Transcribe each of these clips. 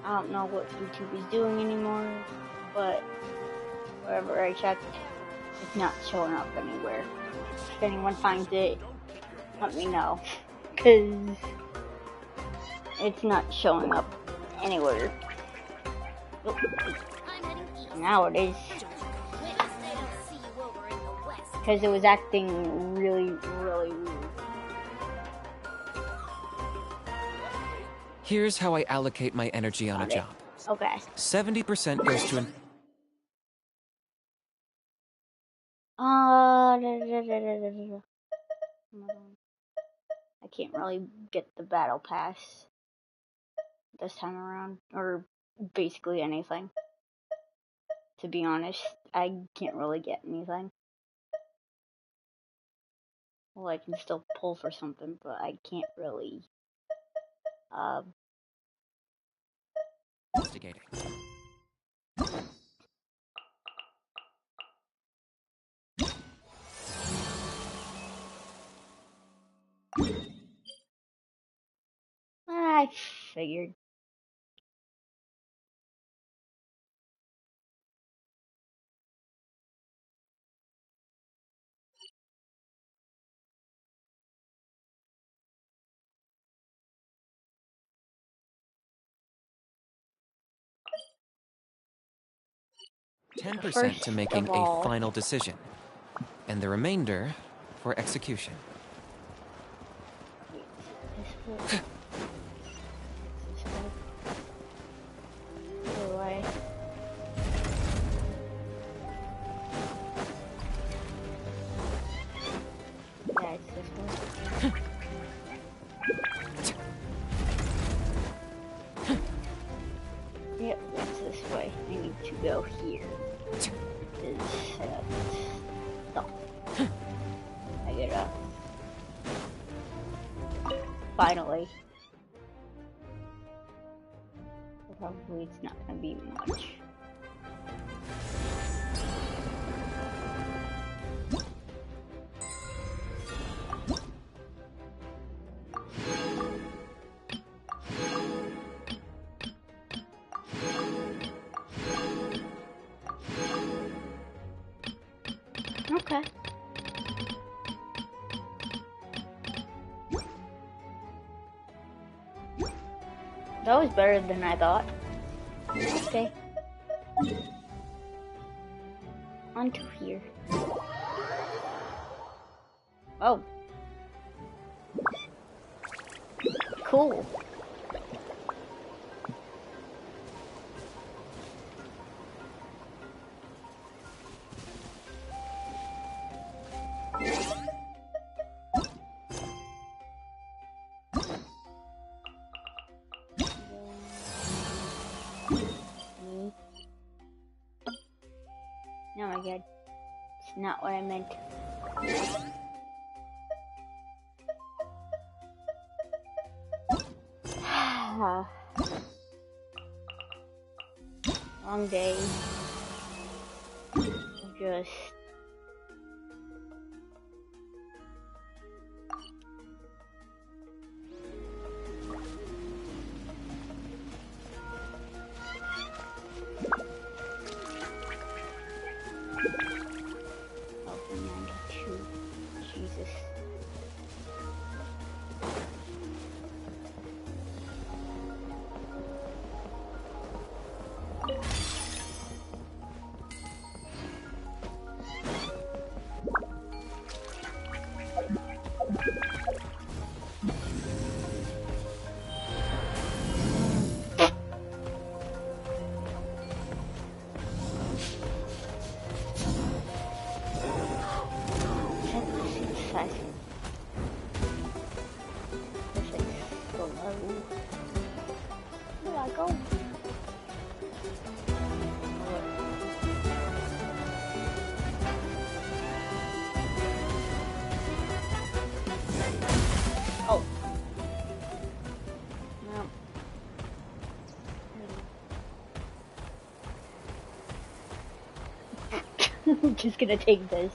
I don't know what YouTube is doing anymore, but wherever I checked, it's not showing up anywhere. If anyone finds it, let me know, because it's not showing up anywhere. Oh, now it is. Because it was acting really, really weird. Here's how I allocate my energy on a job. Okay. 70% goes to I can't really get the battle pass this time around, or basically anything. To be honest, I can't really get anything. Well, I can still pull for something, but I can't really, investigating. I figured. %10 to making a final decision, and the remainder for execution. Yep, it's this way. I need to go here. Stop. I get up. Finally. Probably it's not gonna be much. Okay. That was better than I thought. Okay. On to here. Oh. Cool. Oh my god. It's not what I meant. Long day. Just Jesus. Where do I go? Oh. No. I'm just gonna take this.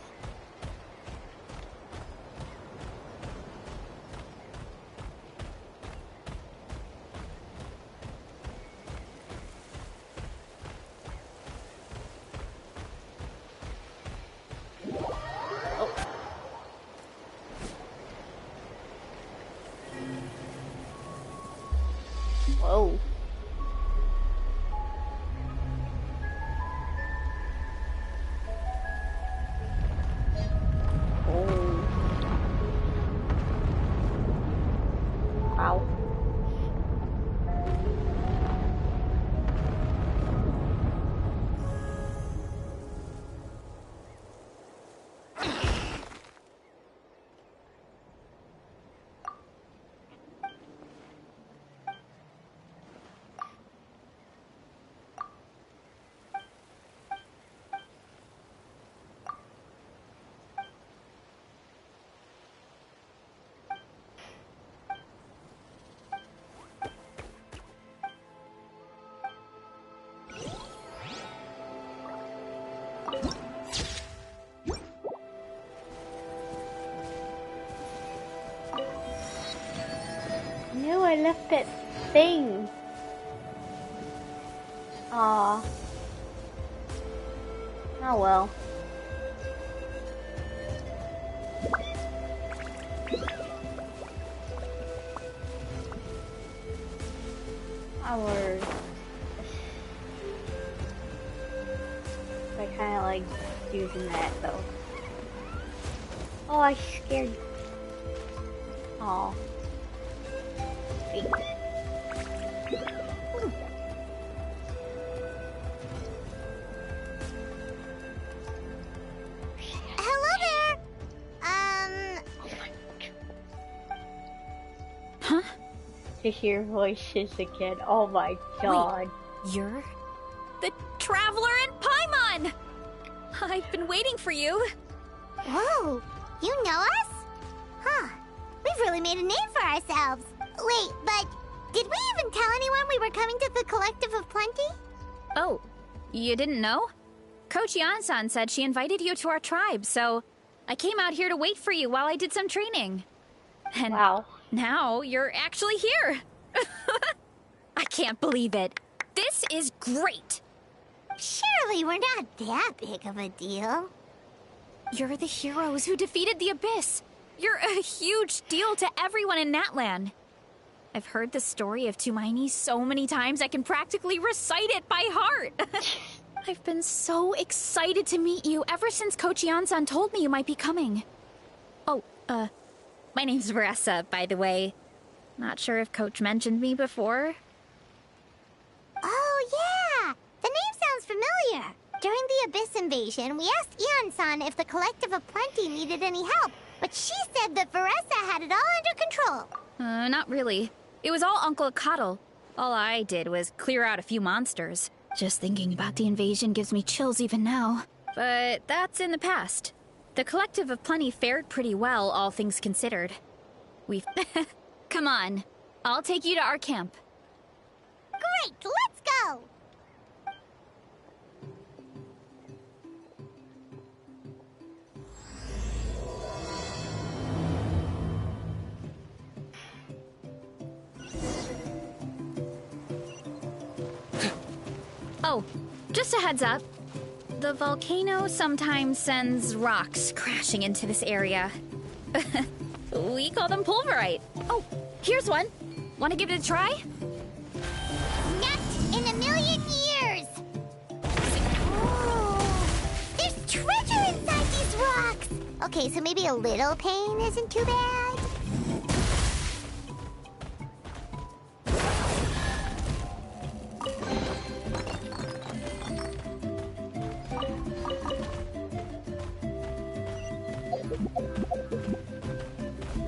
that thing. Aw. Oh well. I kind of like using that though. Oh, I scared. Oh. Wait. Hello there. Huh? To hear voices again. Oh my god. Wait, you're the Traveler in Paimon! I've been waiting for you. Whoa, you know us? Huh. We've really made a name for ourselves. Wait, but did we even tell anyone we were coming to the Collective of Plenty? Oh, you didn't know? Coach Yan-san said she invited you to our tribe, so I came out here to wait for you while I did some training. And Wow. now you're actually here. I can't believe it. This is great. Surely we're not that big of a deal. You're the heroes who defeated the Abyss. You're a huge deal to everyone in Natlan. I've heard the story of Tumaini so many times I can practically recite it by heart. I've been so excited to meet you ever since Coach Yan-san told me you might be coming. Oh, my name's Varesa, by the way. Not sure if Coach mentioned me before. Oh, yeah! The name sounds familiar. During the Abyss invasion, we asked Ian-san if the Collective of Plenty needed any help, but she said that Varesa had it all under control. Not really. It was all Uncle Akatl. All I did was clear out a few monsters. Just thinking about the invasion gives me chills even now. But that's in the past. The Collective of Plenty fared pretty well, all things considered. We've... Come on. I'll take you to our camp. Great, let's go! Oh, just a heads up. The volcano sometimes sends rocks crashing into this area. We call them pulverite. Oh, here's one. Want to give it a try? Not in a million years! Oh, there's treasure inside these rocks! Okay, so maybe a little pain isn't too bad.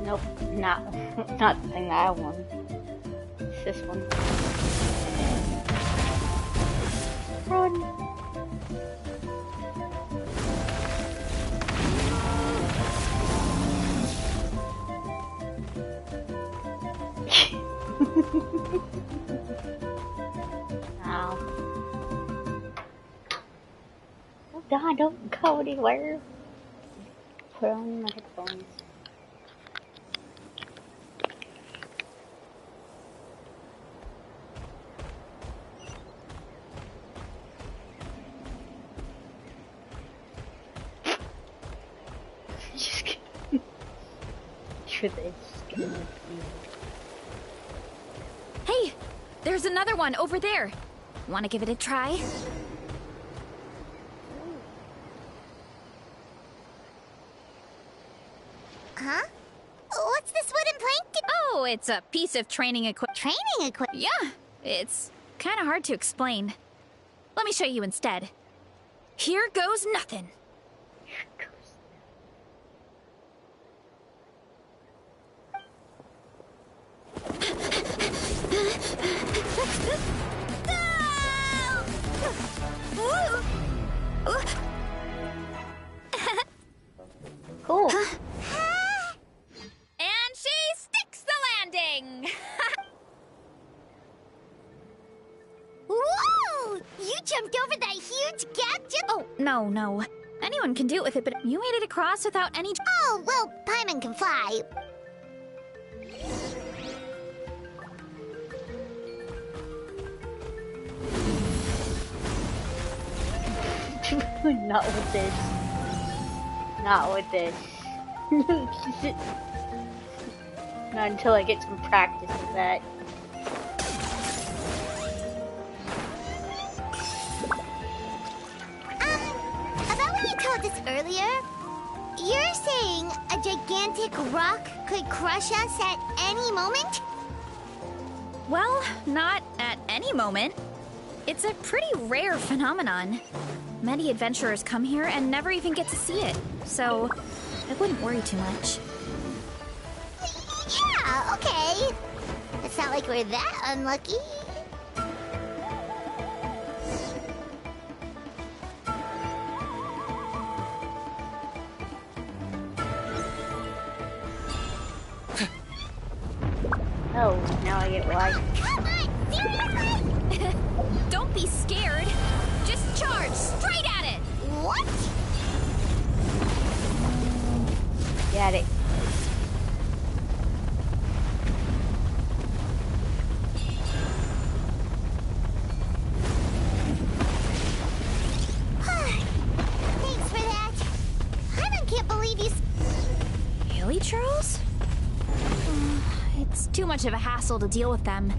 Nope, not the thing that I want. It's this one. Run. Ow. Oh God, don't go anywhere. Put on my headphones. Just kidding. Sure, it's gonna be. Hey, there's another one over there. Want to give it a try? Huh? What's this wooden plank? Oh, it's a piece of training equipment. Training equipment? Yeah, it's kind of hard to explain. Let me show you instead. Here goes nothing. Cool. And she sticks the landing! Whoa! You jumped over that huge gap just... Oh, no. Anyone can do it with it, but you made it across without any... Oh, well, Paimon can fly. Not with this. Not with this. Not until I get some practice with that. About what you told us earlier, you're saying a gigantic rock could crush us at any moment? Well, not at any moment. It's a pretty rare phenomenon. Many adventurers come here and never even get to see it, so I wouldn't worry too much. Yeah, okay. It's not like we're that unlucky. Oh, now I get why. Come on, seriously? Don't be scared. Just charge straight at it. What? Got it. Thanks for that. I can't believe you... Really, Charles? It's too much of a hassle to deal with them.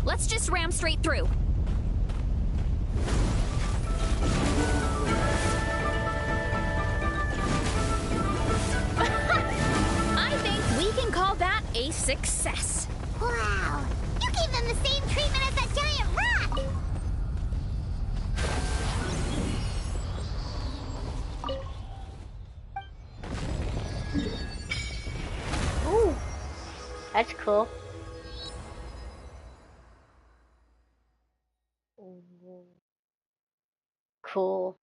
Let's just ram straight through. I think we can call that a success. Wow. You gave them the same treatment as that giant rock. Ooh, that's cool. Cool.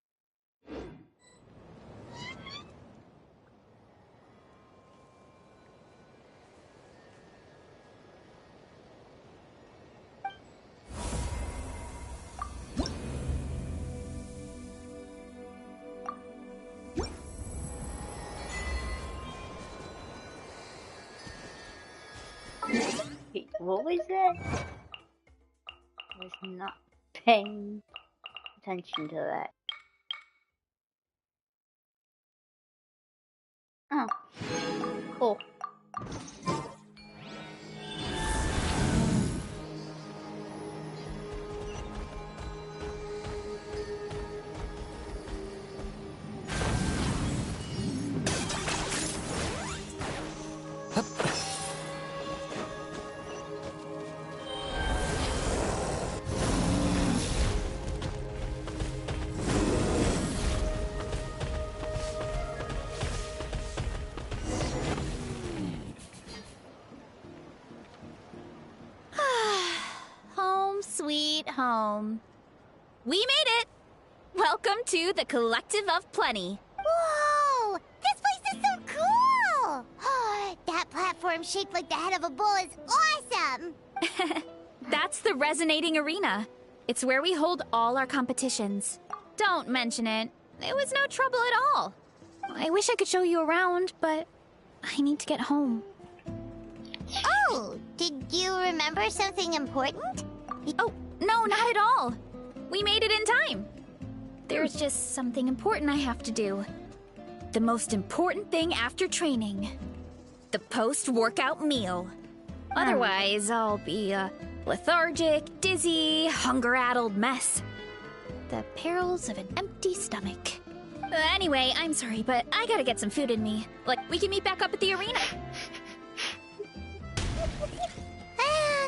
Wait, what was that? I was not paying attention to that. Oh, cool. Home sweet home. We made it! Welcome to the Collective of Plenty. Whoa! This place is so cool! That platform shaped like the head of a bull is awesome! That's the Resonating Arena. It's where we hold all our competitions. Don't mention it. It was no trouble at all. I wish I could show you around, but I need to get home. Oh, did you remember something important? Oh, no, not at all. We made it in time. There's just something important I have to do. The most important thing after training. The post-workout meal. Otherwise, I'll be a lethargic, dizzy, hunger-addled mess. The perils of an empty stomach. Anyway, I'm sorry, but I gotta get some food in me. Like, we can meet back up at the arena.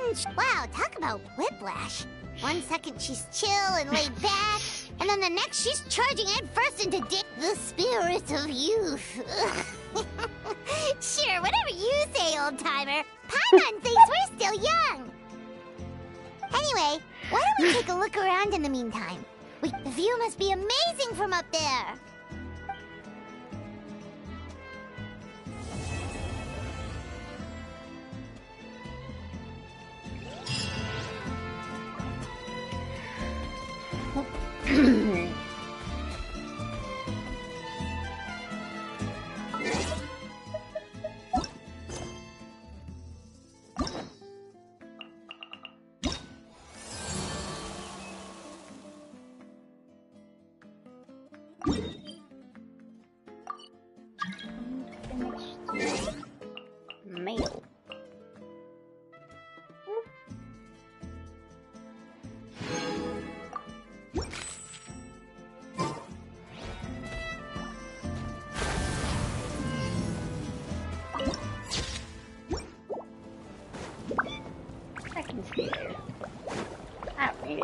And wow, talk about whiplash. 1 second she's chill and laid back, and then the next she's charging head first into the spirit of youth. Sure, whatever you say, old timer. Paimon thinks we're still young. Anyway, why don't we take a look around in the meantime? The view must be amazing from up there.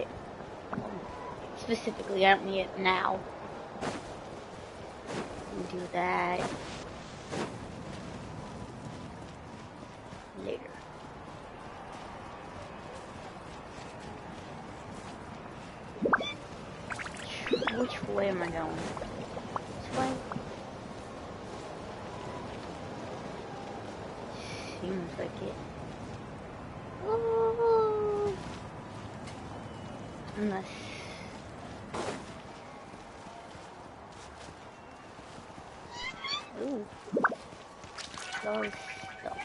it. Specifically, I don't need it now. Do that later. Which way am I going? This way? Seems like it. Oh. Unless... Ooh. Close stuff.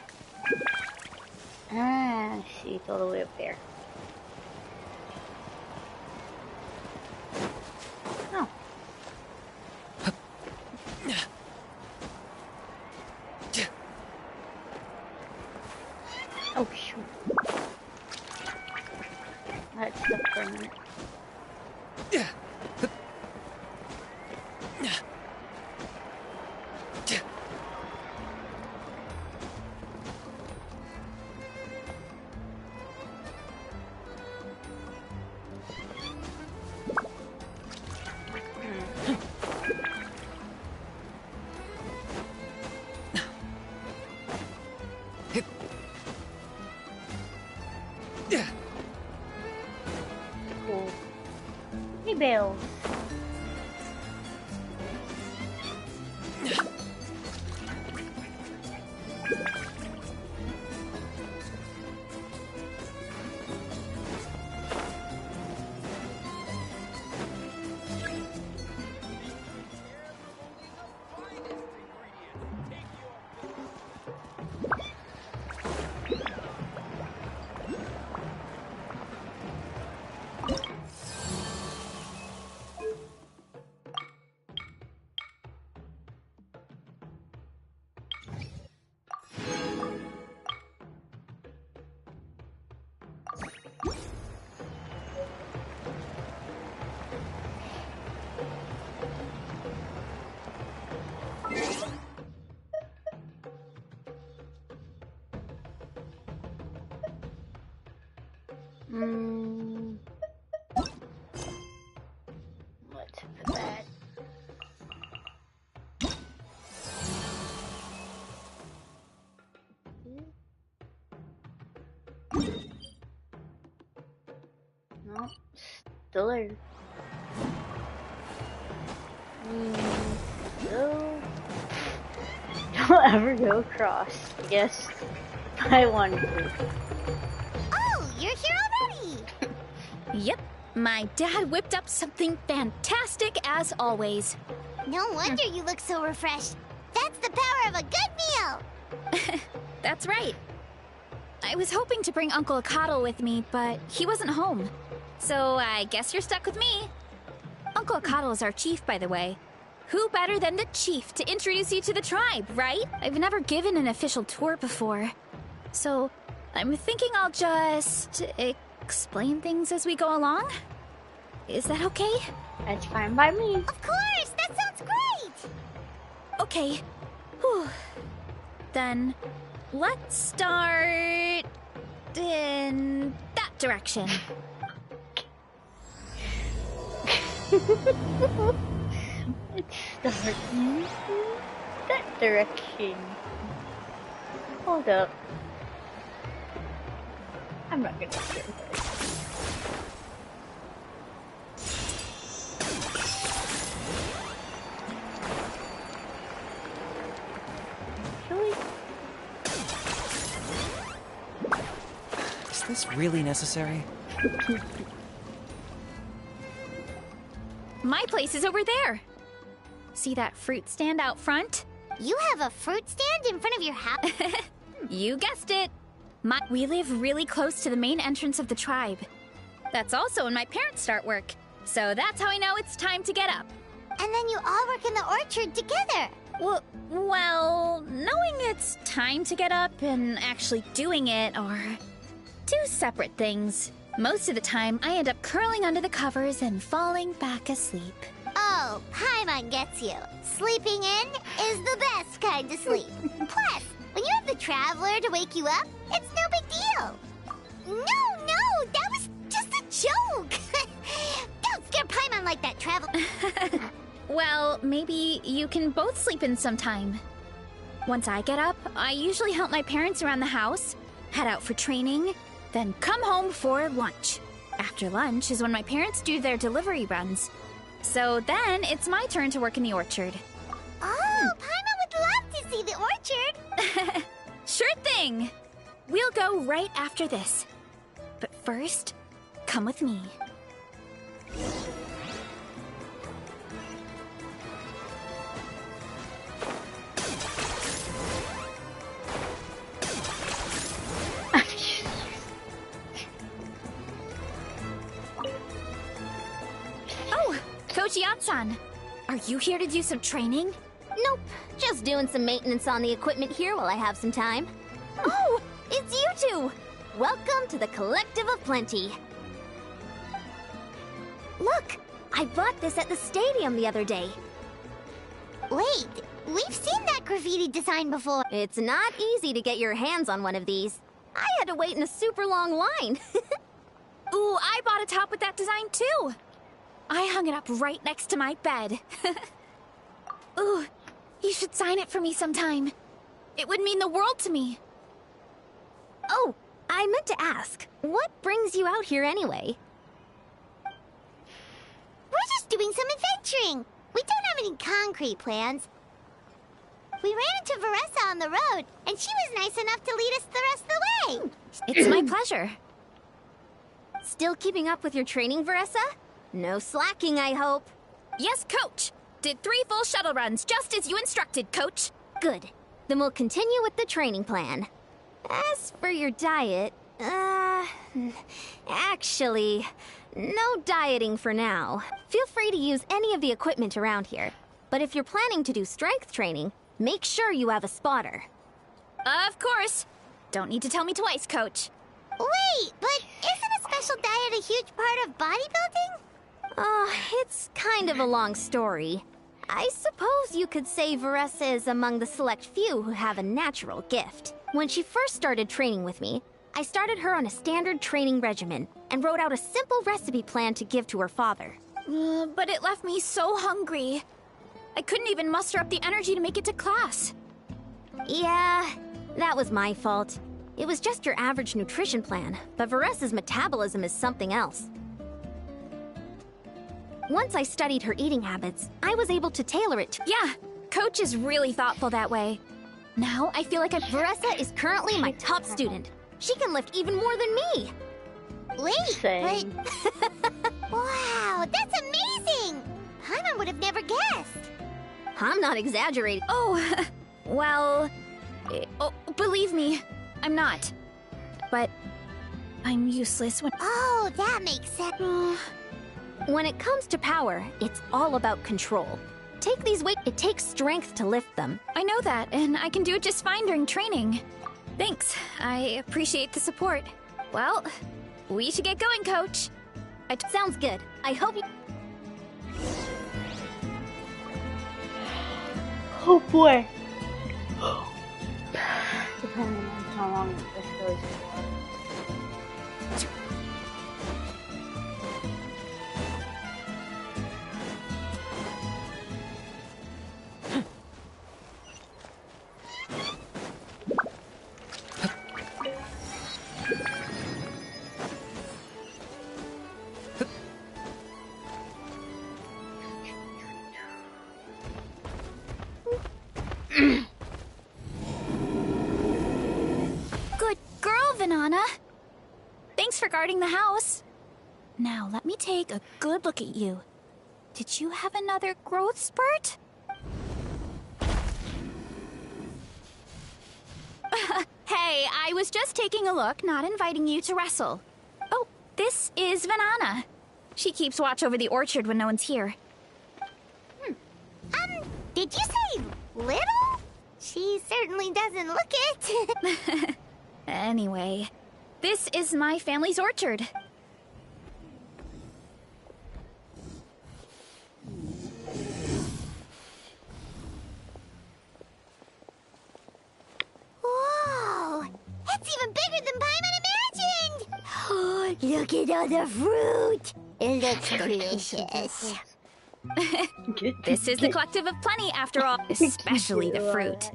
Ah, I see, it's all the way up there. Oh. Oh, shoot. That's stuck for a minute. Cool. Hey, Bells. Let's put that. No, still there. So, don't ever go across, I guess. I wanted to. Oh, you're here already! Yep, my dad whipped up something fantastic as always. No wonder you look so refreshed. That's the power of a good meal! That's right. I was hoping to bring Uncle Akatl with me, but he wasn't home. So I guess you're stuck with me. Uncle Akatl is our chief, by the way. Who better than the chief to introduce you to the tribe, right? I've never given an official tour before. So I'm thinking I'll just explain things as we go along. Is that okay? That's fine by me. Of course! That sounds great! Okay. Whew. Then let's start in that direction. Let's start in that direction. Hold up. I'm not gonna do this. Really? Is this really necessary? My place is over there. See that fruit stand out front? You have a fruit stand in front of your house? You guessed it. We live really close to the main entrance of the tribe. That's also when my parents start work. So that's how I know it's time to get up. And then you all work in the orchard together. Well, knowing it's time to get up and actually doing it are two separate things. Most of the time, I end up curling under the covers and falling back asleep. Oh, Paimon gets you. Sleeping in is the best kind of sleep. Plus, when you have the Traveler to wake you up, it's no big deal. No, that was just a joke! Don't scare Paimon like that, Travel. Well, maybe you can both sleep in sometime. Once I get up, I usually help my parents around the house, head out for training, then come home for lunch. After lunch is when my parents do their delivery runs. So then it's my turn to work in the orchard. Oh, Paimon would love to see the orchard. Sure thing! We'll go right after this. But first, come with me. Oh, Coach Yan-san, are you here to do some training? Nope, just doing some maintenance on the equipment here while I have some time. Oh, it's you two! Welcome to the Collective of Plenty. Look, I bought this at the stadium the other day. Wait, we've seen that graffiti design before. It's not easy to get your hands on one of these. I had to wait in a super long line. Ooh, I bought a top with that design too! I hung it up right next to my bed. Ooh, you should sign it for me sometime. It would mean the world to me. Oh, I meant to ask, what brings you out here anyway? We're just doing some adventuring. We don't have any concrete plans. We ran into Varesa on the road, and she was nice enough to lead us the rest of the way. It's my pleasure. Still keeping up with your training, Varesa? No slacking, I hope. Yes, Coach! Did 3 full shuttle runs, just as you instructed, Coach. Good. Then we'll continue with the training plan. As for your diet, actually, no dieting for now. Feel free to use any of the equipment around here. But if you're planning to do strength training, make sure you have a spotter. Of course. Don't need to tell me twice, Coach. Wait, but isn't a special diet a huge part of bodybuilding? Oh, it's kind of a long story. I suppose you could say Varesa is among the select few who have a natural gift. When she first started training with me, I started her on a standard training regimen and wrote out a simple recipe plan to give to her father. But it left me so hungry. I couldn't even muster up the energy to make it to class. Yeah, that was my fault. It was just your average nutrition plan, but Varesa's metabolism is something else. Once I studied her eating habits, I was able to tailor it to— Yeah, Coach is really thoughtful that way. Now I feel like Varesa is currently my top student. She can lift even more than me. Wait, Same. but... Wow, that's amazing! Paimon would have never guessed. I'm not exaggerating. Oh, well... Oh, believe me, I'm not. But I'm useless when... Oh, that makes sense. When it comes to power, it's all about control. Take these weights, it takes strength to lift them. I know that, and I can do it just fine during training. Thanks, I appreciate the support. Well, we should get going, Coach. Sounds good. I hope you... Oh boy. Depending on how long this goes for. Good girl, Vanana. Thanks for guarding the house. Now, let me take a good look at you. Did you have another growth spurt? Hey, I was just taking a look, not inviting you to wrestle. Oh, this is Vanana. She keeps watch over the orchard when no one's here. Did you say little? She certainly doesn't look it. Anyway, this is my family's orchard. Whoa! It's even bigger than Paimon imagined! Look at all the fruit! It looks delicious. This is the Collective of Plenty, after all, especially the fruit.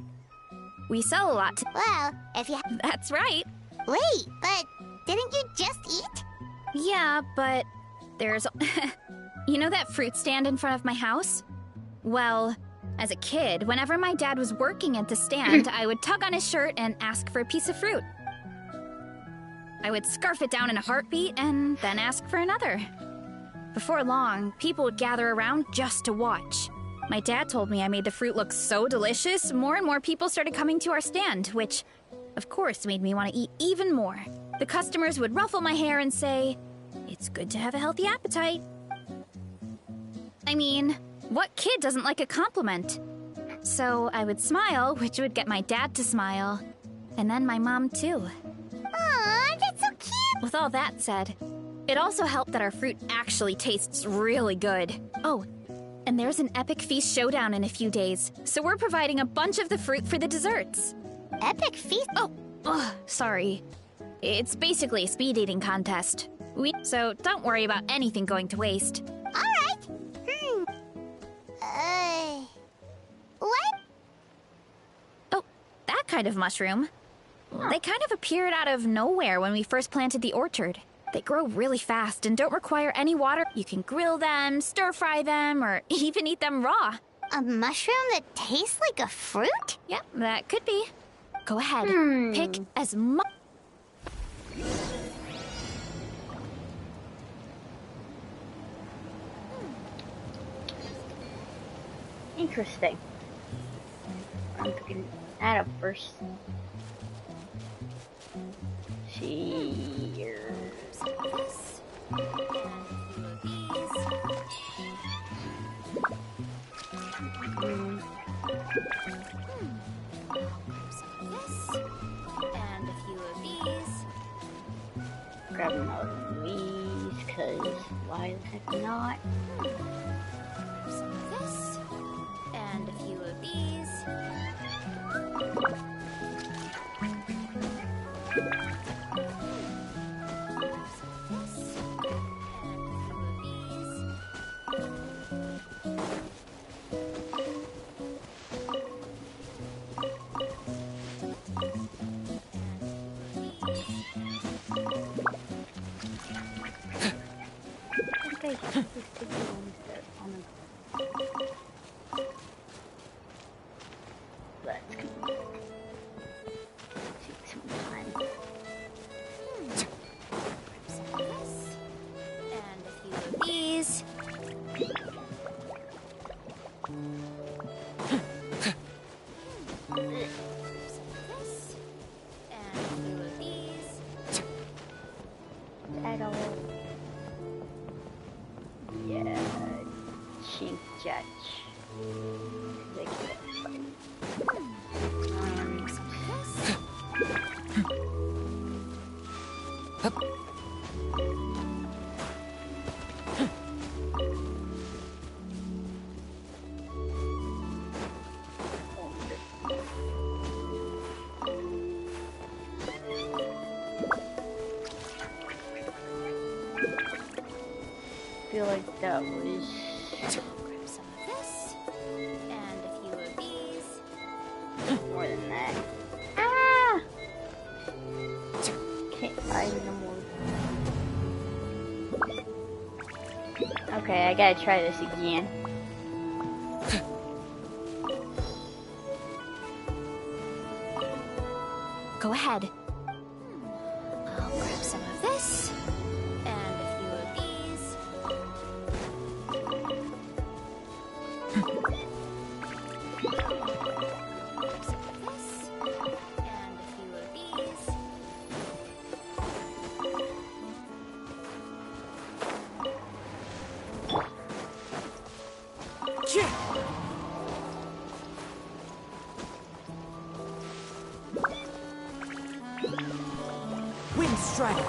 We sell a lot to... Well, if you... That's right. Wait, but didn't you just eat? Yeah, but there's... You know that fruit stand in front of my house? Well, as a kid, whenever my dad was working at the stand, I would tug on his shirt and ask for a piece of fruit. I would scarf it down in a heartbeat and then ask for another. Before long, people would gather around just to watch. My dad told me I made the fruit look so delicious, more and more people started coming to our stand, which, of course, made me want to eat even more. The customers would ruffle my hair and say, "It's good to have a healthy appetite." I mean, what kid doesn't like a compliment? So I would smile, which would get my dad to smile, and then my mom too. Aw, that's so cute! With all that said, it also helped that our fruit actually tastes really good. Oh, and there's an epic feast showdown in a few days, so we're providing a bunch of the fruit for the desserts. Epic feast? Oh, sorry. It's basically a speed eating contest. So don't worry about anything going to waste. Alright. What? Oh, that kind of mushroom. They kind of appeared out of nowhere when we first planted the orchard. They grow really fast and don't require any water. You can grill them, stir-fry them, or even eat them raw. A mushroom that tastes like a fruit? Yep, that could be. Go ahead, pick as much... Interesting. I'm picking that up first. Cheers. And a few of these. Grab another of these, cause why the heck not? Some of this. And a few of these. Okay, just take the ones that on the... Let's go. Take some time. Some of this. And a few of these. Some of this. And a few of these. That all. Yeah, cheap judge. They can't fight. I feel like that was Grab some of this. And a few of these. more than that. Ah! Can't find no more. Okay, I gotta try this again. Go ahead. I'll grab some of this. And a few of these. Grab some of this. And a few of these. Wind strike.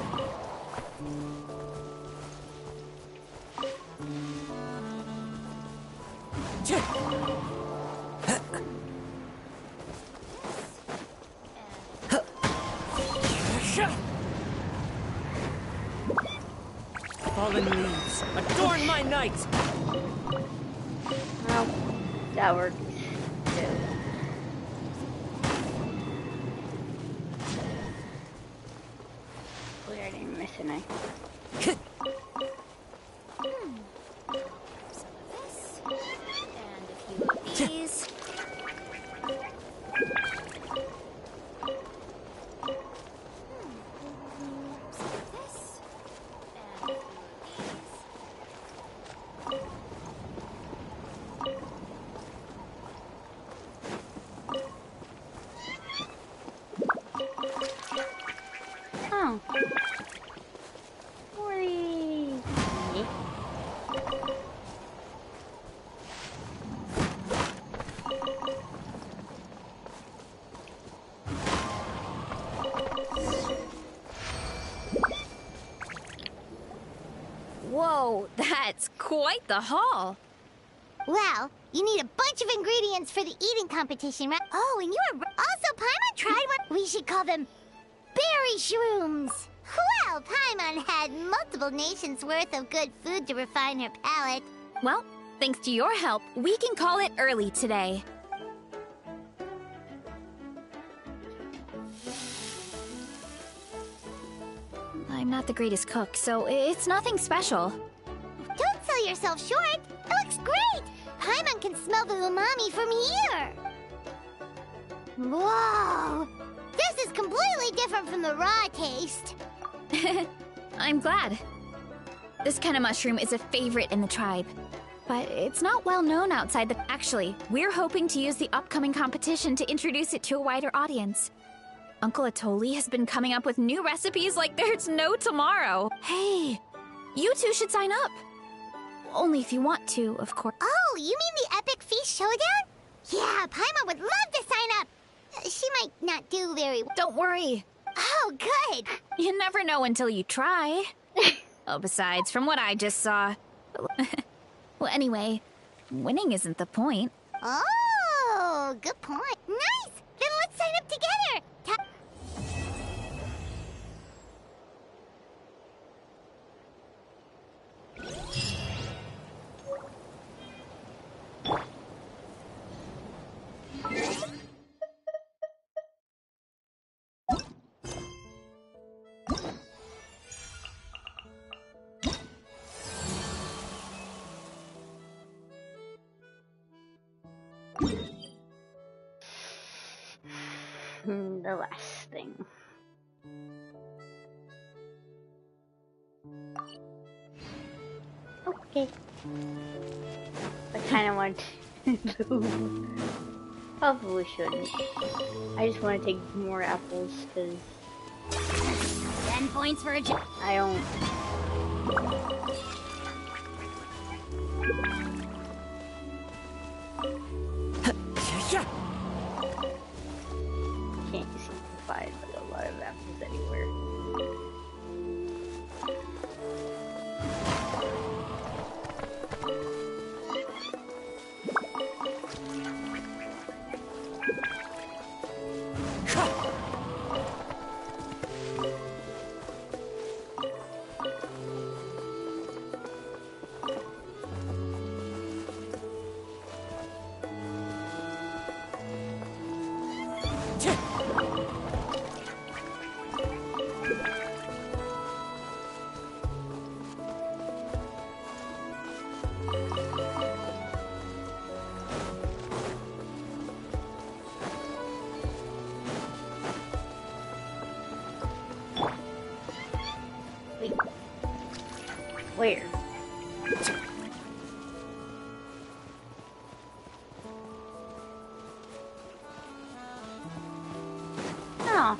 Adorn my night! Well, that works too. Hopefully I didn't miss any. And a few of these. Oh. Whee! Whoa, that's quite the haul. Well, you need a bunch of ingredients for the eating competition, right? Oh, and you're also Paimon tried one. We should call them berry shrooms. Well, Paimon had multiple nations worth of good food to refine her palate. Well, thanks to your help, we can call it early today. I'm not the greatest cook, so it's nothing special. Don't sell yourself short. It looks great. Paimon can smell the umami from here. Whoa! This is completely different from the raw taste. I'm glad. This kind of mushroom is a favorite in the tribe. But it's not well known outside the... Actually, we're hoping to use the upcoming competition to introduce it to a wider audience. Uncle Atoli has been coming up with new recipes like there's no tomorrow. Hey, you two should sign up. Only if you want to, of course. Oh, you mean the Epic Feast Showdown? Yeah, Paimon would love to sign up. She might not do very well. Don't worry. Oh, good. You never know until you try. Oh, besides, from what I just saw... Well, anyway, winning isn't the point. Oh, good point. Nice! Then let's sign up together. The last thing. Okay. I kind of want to. Probably shouldn't. I just want to take more apples because 10 points for a job. I don't. Can't seem to find like a lot of apples anywhere. Where? Oh.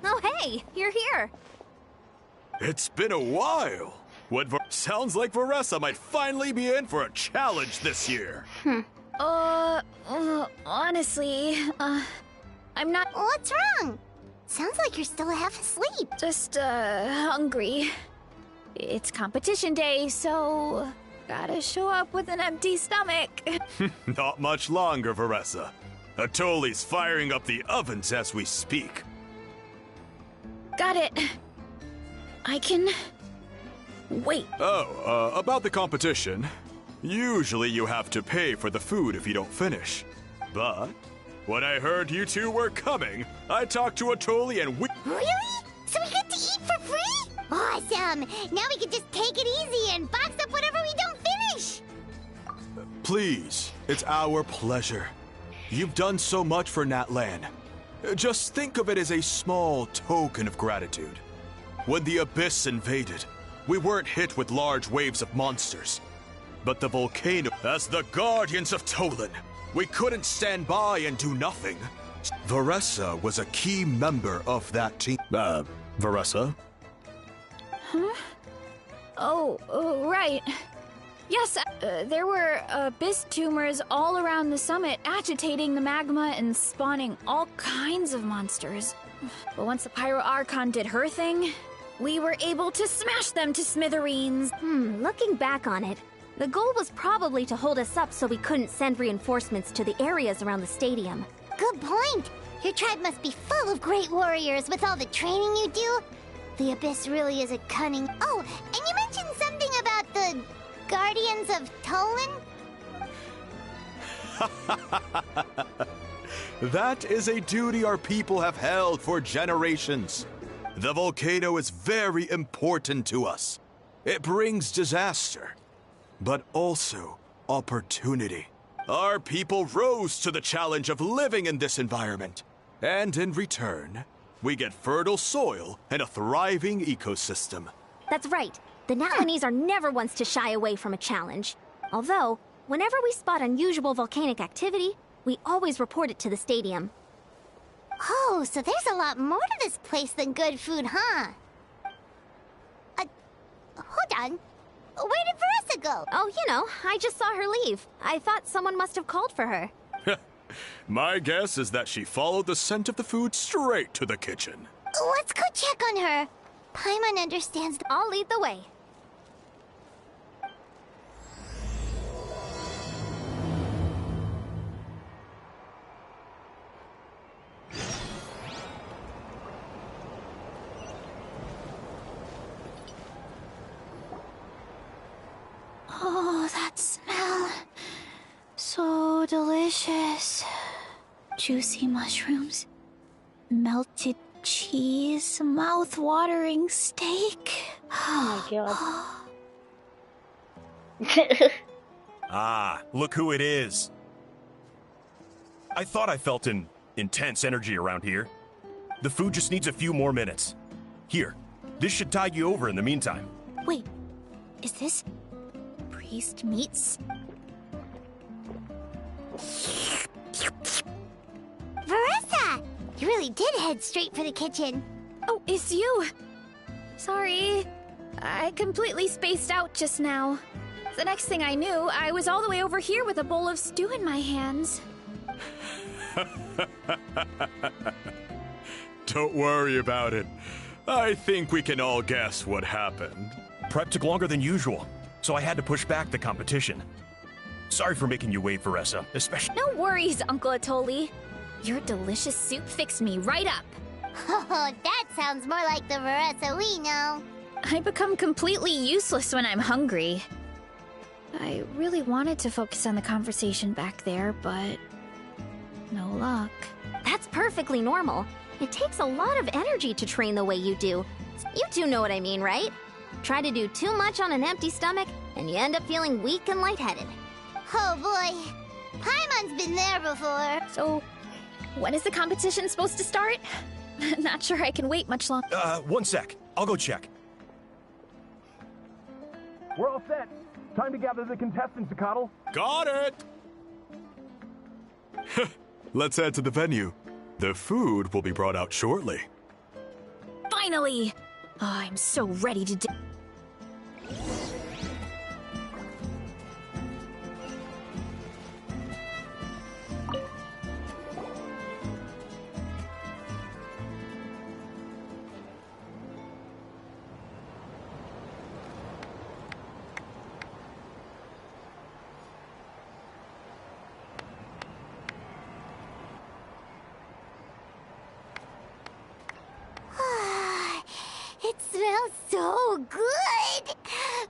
Oh, hey, you're here. It's been a while. Sounds like Varesa might finally be in for a challenge this year. Honestly, I'm not What's wrong? Sounds like you're still half asleep. just, hungry. It's competition day, so gotta show up with an empty stomach. Not much longer, Varesa. Atoli's firing up the ovens as we speak. Got it. I can wait. Oh, about the competition. Usually you have to pay for the food if you don't finish. But when I heard you two were coming, I talked to Atoli and we... Really? So we get to eat for free? Awesome! Now we can just take it easy and box up whatever we don't finish! Please, it's our pleasure. You've done so much for Natlan. Just think of it as a small token of gratitude. When the Abyss invaded, we weren't hit with large waves of monsters. But the volcano, as the guardians of Tolan, we couldn't stand by and do nothing. Varesa was a key member of that team. Varesa? Oh, right. Yes, there were abyss tumors all around the summit, agitating the magma and spawning all kinds of monsters. But once the Pyro Archon did her thing, we were able to smash them to smithereens. Looking back on it, the goal was probably to hold us up so we couldn't send reinforcements to the areas around the stadium. Good point! Your tribe must be full of great warriors with all the training you do. The Abyss really is a cunning... Oh, and you mentioned something about the Guardians of Tolan? That is a duty our people have held for generations. The volcano is very important to us. It brings disaster, but also opportunity. Our people rose to the challenge of living in this environment, and in return, we get fertile soil and a thriving ecosystem. That's right. The Natlanese are never ones to shy away from a challenge. Although, whenever we spot unusual volcanic activity, we always report it to the stadium. Oh, so there's a lot more to this place than good food, huh? Hold on. Where did Varesa go? Oh, I just saw her leave. I thought someone must have called for her. My guess is that she followed the scent of the food straight to the kitchen. Let's go check on her. Paimon understands. I'll lead the way. Oh, that smell. So delicious. Juicy mushrooms, melted cheese, mouth-watering steak. Oh my god. Ah, look who it is. I thought I felt an intense energy around here. The food just needs a few more minutes. Here, this should tide you over in the meantime. Wait, is this priest meats? Varesa! You really did head straight for the kitchen. Oh, it's you. Sorry. I completely spaced out just now. The next thing I knew, I was all the way over here with a bowl of stew in my hands. Don't worry about it. I think we can all guess what happened. Prep took longer than usual, so I had to push back the competition. Sorry for making you wait, Varesa, especially... No worries, Uncle Atoli. Your delicious soup fixed me right up. Oh, that sounds more like the Varesa we know. I become completely useless when I'm hungry. I really wanted to focus on the conversation back there, but no luck. That's perfectly normal. It takes a lot of energy to train the way you do. You do know what I mean, right? Try to do too much on an empty stomach, and you end up feeling weak and lightheaded. Oh boy, Paimon's been there before. So, when is the competition supposed to start? Not sure I can wait much longer. 1 sec. I'll go check. We're all set. Time to gather the contestants, Coddle. Got it! Let's head to the venue. The food will be brought out shortly. Finally! Oh, I'm so ready to It smells so good!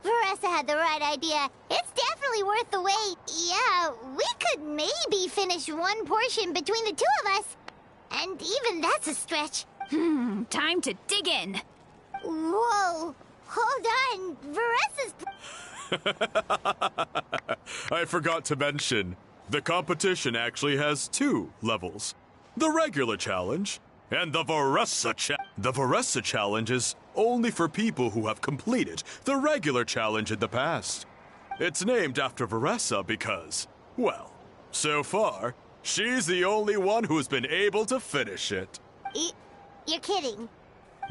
Varesa had the right idea. It's definitely worth the wait. Yeah, we could maybe finish one portion between the two of us. And even that's a stretch. time to dig in. Whoa! Hold on. Varesa's... I forgot to mention, the competition actually has 2 levels. The regular challenge and the Varesa challenge. The Varesa challenge is only for people who have completed the regular challenge in the past. It's named after Varesa because, well, so far, she's the only one who's been able to finish it. You're kidding.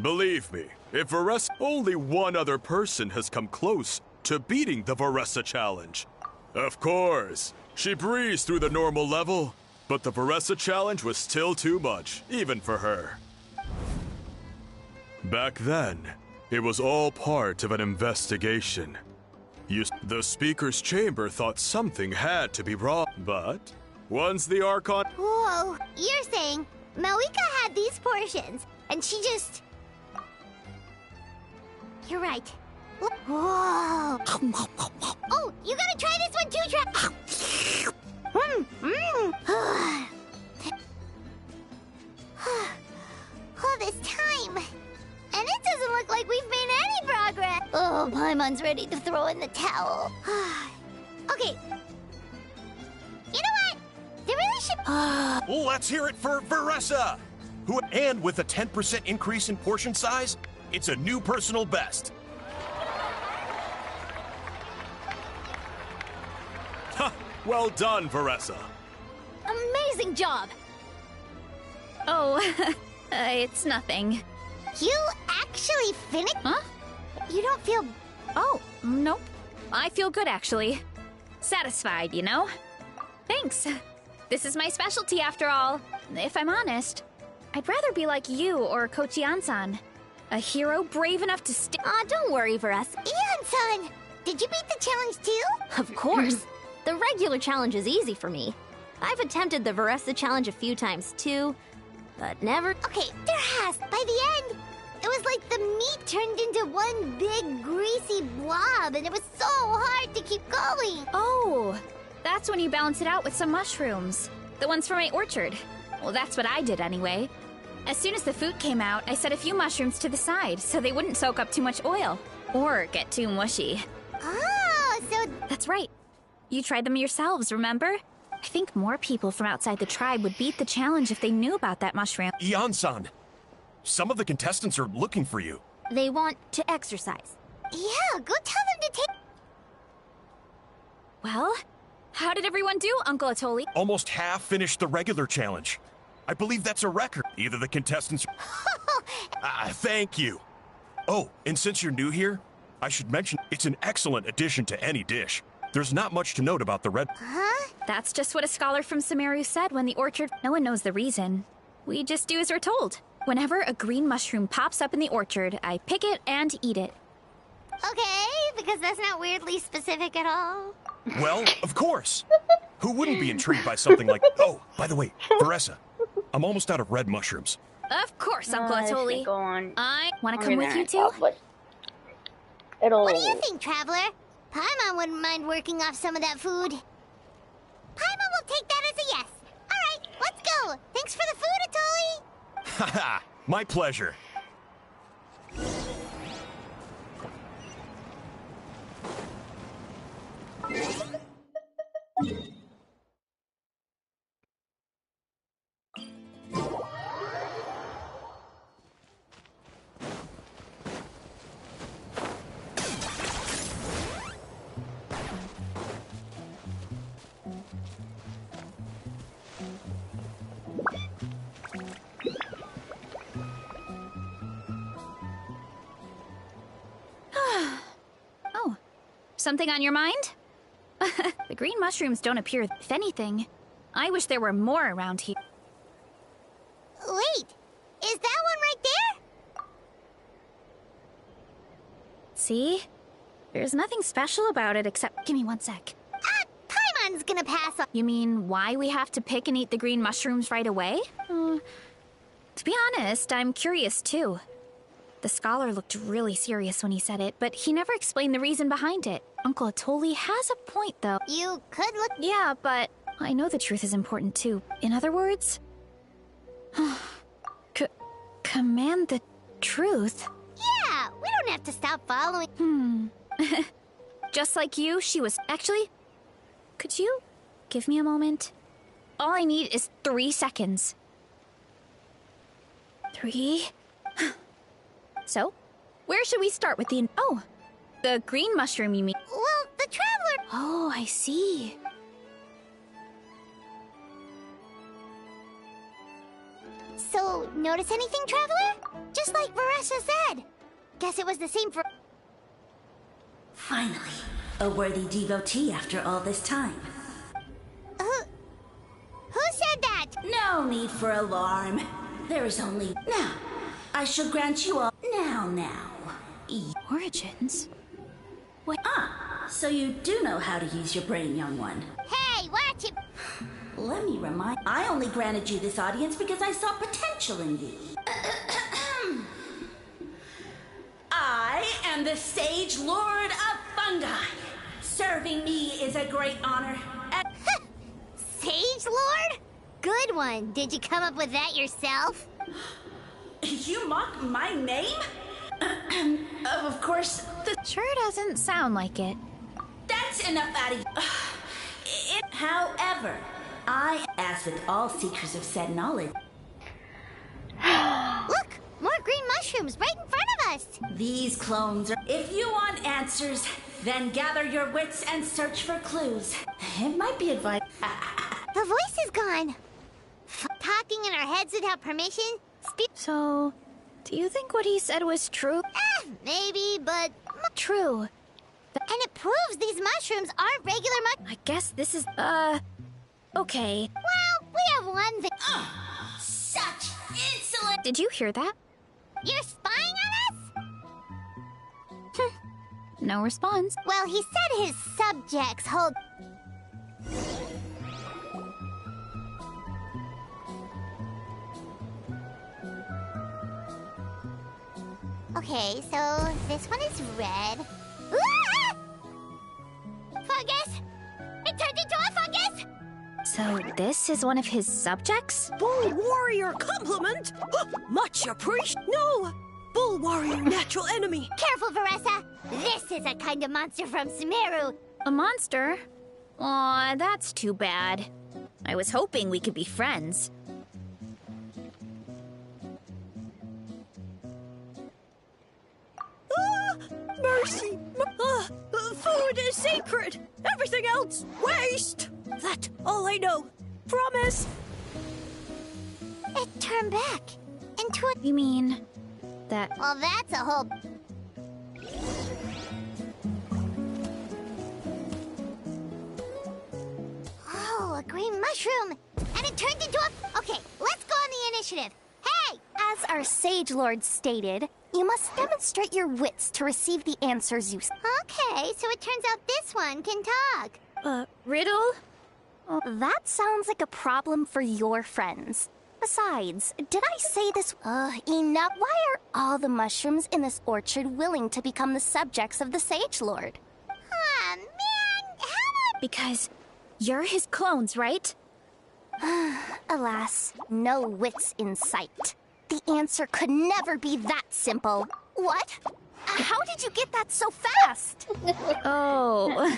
Believe me, if Varesa, only one other person has come close to beating the Varesa challenge. Of course, she breezed through the normal level, but the Varesa challenge was still too much, even for her. Back then, it was all part of an investigation. The Speaker's Chamber thought something had to be wrong, but once the Archon... Whoa, you're saying Malika had these portions, and she just... You're right. Whoa. Oh, you gotta try this one too, All this time. And it doesn't look like we've made any progress. Oh, Paimon's ready to throw in the towel. Okay. You know what? There really should... Let's hear it for Varesa! And with a 10% increase in portion size, it's a new personal best. Ha! Well done, Varesa. Amazing job! Oh, it's nothing. You actually finished? Huh? You don't feel... Oh, nope. I feel good, actually. Satisfied, you know? Thanks. This is my specialty, after all. If I'm honest, I'd rather be like you or Kochi-an-san. A hero brave enough to Aw, don't worry, Varesa. Ian-san, did you beat the challenge too? Of course. The regular challenge is easy for me. I've attempted the Varesa challenge a few times too, but never... Okay, there has. By the end, it was like the meat turned into one big greasy blob, and it was so hard to keep going. Oh, that's when you balance it out with some mushrooms. The ones from my orchard. Well, that's what I did anyway. As soon as the food came out, I set a few mushrooms to the side so they wouldn't soak up too much oil or get too mushy. Oh, so... That's right. You tried them yourselves, remember? I think more people from outside the tribe would beat the challenge if they knew about that mushroom. Ian-san, some of the contestants are looking for you. They want to exercise. Yeah, go tell them to take... Well, how did everyone do, Uncle Atoli? Almost half finished the regular challenge. I believe that's a record. Either the contestants... Thank you. Oh, and since you're new here, I should mention it's an excellent addition to any dish. There's not much to note about the red... Huh? That's just what a scholar from Sumeru said when the orchard... No one knows the reason. We just do as we're told. Whenever a green mushroom pops up in the orchard, I pick it and eat it. Okay, because that's not weirdly specific at all. Well, of course. Who wouldn't be intrigued by something like... Oh, by the way, Varesa, I'm almost out of red mushrooms. Of course, Uncle Atoli. Go on. I want to come with you too? It'll... What do you think, Traveler? Paimon wouldn't mind working off some of that food. Paimon will take that as a yes. All right, let's go. Thanks for the food, Atoli. Haha, my pleasure. Something on your mind? The green mushrooms don't appear. If anything, I wish there were more around here. Wait, is that one right there? See? There's nothing special about it except... Give me 1 sec. Paimon's gonna pass on. You mean why we have to pick and eat the green mushrooms right away? To be honest, I'm curious too. The scholar looked really serious when he said it, but he never explained the reason behind it. Uncle Atoli has a point, though. You could look... Yeah, but I know the truth is important too. In other words... command the truth? Yeah, we don't have to stop following... Just like you, she was... Actually, could you give me a moment? All I need is 3 seconds. 3... So, where should we start with the... Oh, the green mushroom, you mean? Well, the traveler... Oh, I see. So, notice anything, traveler? Just like Varesa said. Guess it was the same for... Finally, a worthy devotee after all this time. Who said that? No need for alarm. There is only... Now, I shall grant you all... Now. Origins? What? Ah, so you do know how to use your brain, young one. Hey, watch it! Let me remind... I only granted you this audience because I saw potential in you. I am the Sage Lord of Fungi. Serving me is a great honor. Sage Lord? Good one. Did you come up with that yourself? You mock my name? Of course, Sure doesn't sound like it. that's enough out of you. However, I, as with all seekers of said knowledge... Look! More green mushrooms right in front of us! These clones are... If you want answers, then gather your wits and search for clues. It might be advice... The voice is gone. Talking in our heads without permission? So, do you think what he said was true? Maybe, but... True. And it proves these mushrooms aren't regular I guess this is, okay. Well, we have one thing. Such insolent... Did you hear that? You're spying on us? No response. Well, he said his subjects hold... Okay, so this one is red. Ah! Fungus! It turned into a fungus! So this is one of his subjects? Bull warrior compliment? Much appreciated. No! Bull warrior natural enemy. Careful, Varesa! This is a kind of monster from Sumeru. A monster? Aw, that's too bad. I was hoping we could be friends. Mercy! Food is sacred! Everything else, waste! That's all I know. Promise! It turned back into a... You mean that... Well, that's a whole... Oh, a green mushroom! And it turned into a... Okay, let's go on the initiative. Hey! As our Sage Lord stated, you must demonstrate your wits to receive the answers you... Okay, so it turns out this one can talk. Riddle? That sounds like a problem for your friends. Besides, did I say this... enough. Why are all the mushrooms in this orchard willing to become the subjects of the Sage Lord? Aw, man, how... Because you're his clones, right? Alas, no wits in sight. The answer could never be that simple. What? How did you get that so fast? Oh.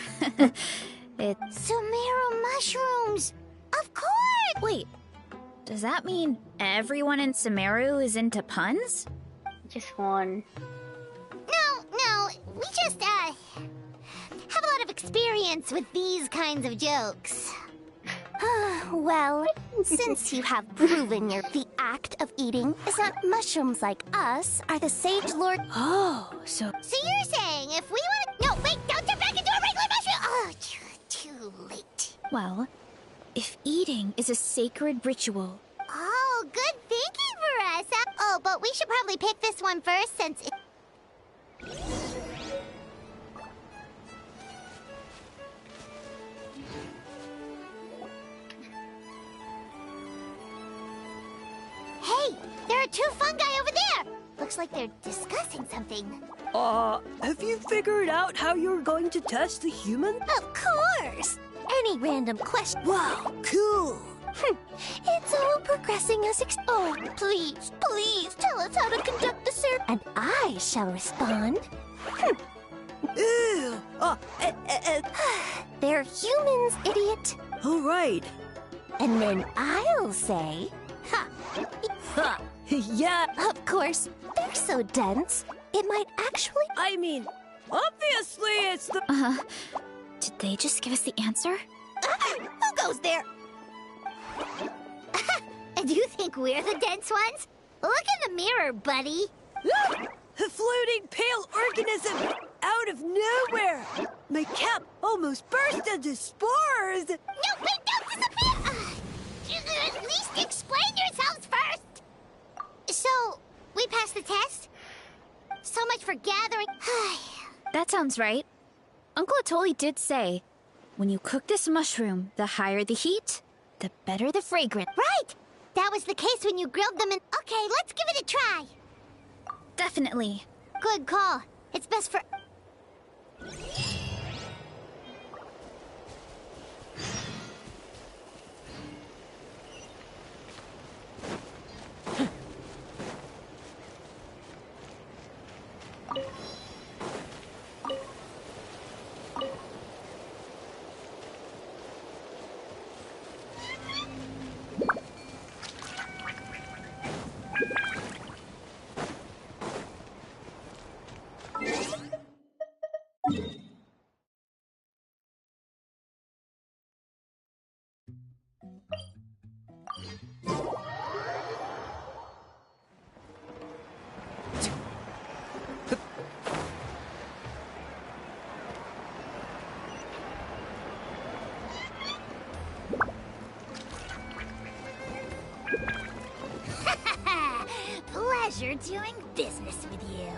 It's... Sumeru mushrooms! Of course! Wait, does that mean everyone in Sumeru is into puns? Just one. No, we just, have a lot of experience with these kinds of jokes. Well, since you have proven the act of eating is that mushrooms like us are the Sage Lord... Oh, so... So you're saying if we want to... No, wait, don't turn back into a Well, if eating is a sacred ritual... Oh, good thinking, Varesa. Oh, but we should probably pick this one first since it... Hey, there are 2 fungi over there! Looks like they're discussing something. Have you figured out how you're going to test the human? Of course! Any random question. Wow, cool! It's all progressing as Oh, please, please tell us how to conduct the ceremony. And I shall respond. Ew! They're humans, idiot. All right. And then I'll say, ha. Ha! Yeah! Of course, they're so dense, it might actually... I mean, obviously it's the... Did they just give us the answer? Who goes there? Do you think we're the dense ones? Look in the mirror, buddy. A floating pale organism out of nowhere! My cap almost burst into spores! No, wait, don't disappear! At least explain yourselves first! So, we passed the test? So much for gathering... That sounds right. Uncle Atoli did say, when you cook this mushroom, the higher the heat, the better the fragrance. Right! That was the case when you grilled them in... Okay, let's give it a try. Definitely. Good call. It's best for... Pleasure doing business with you.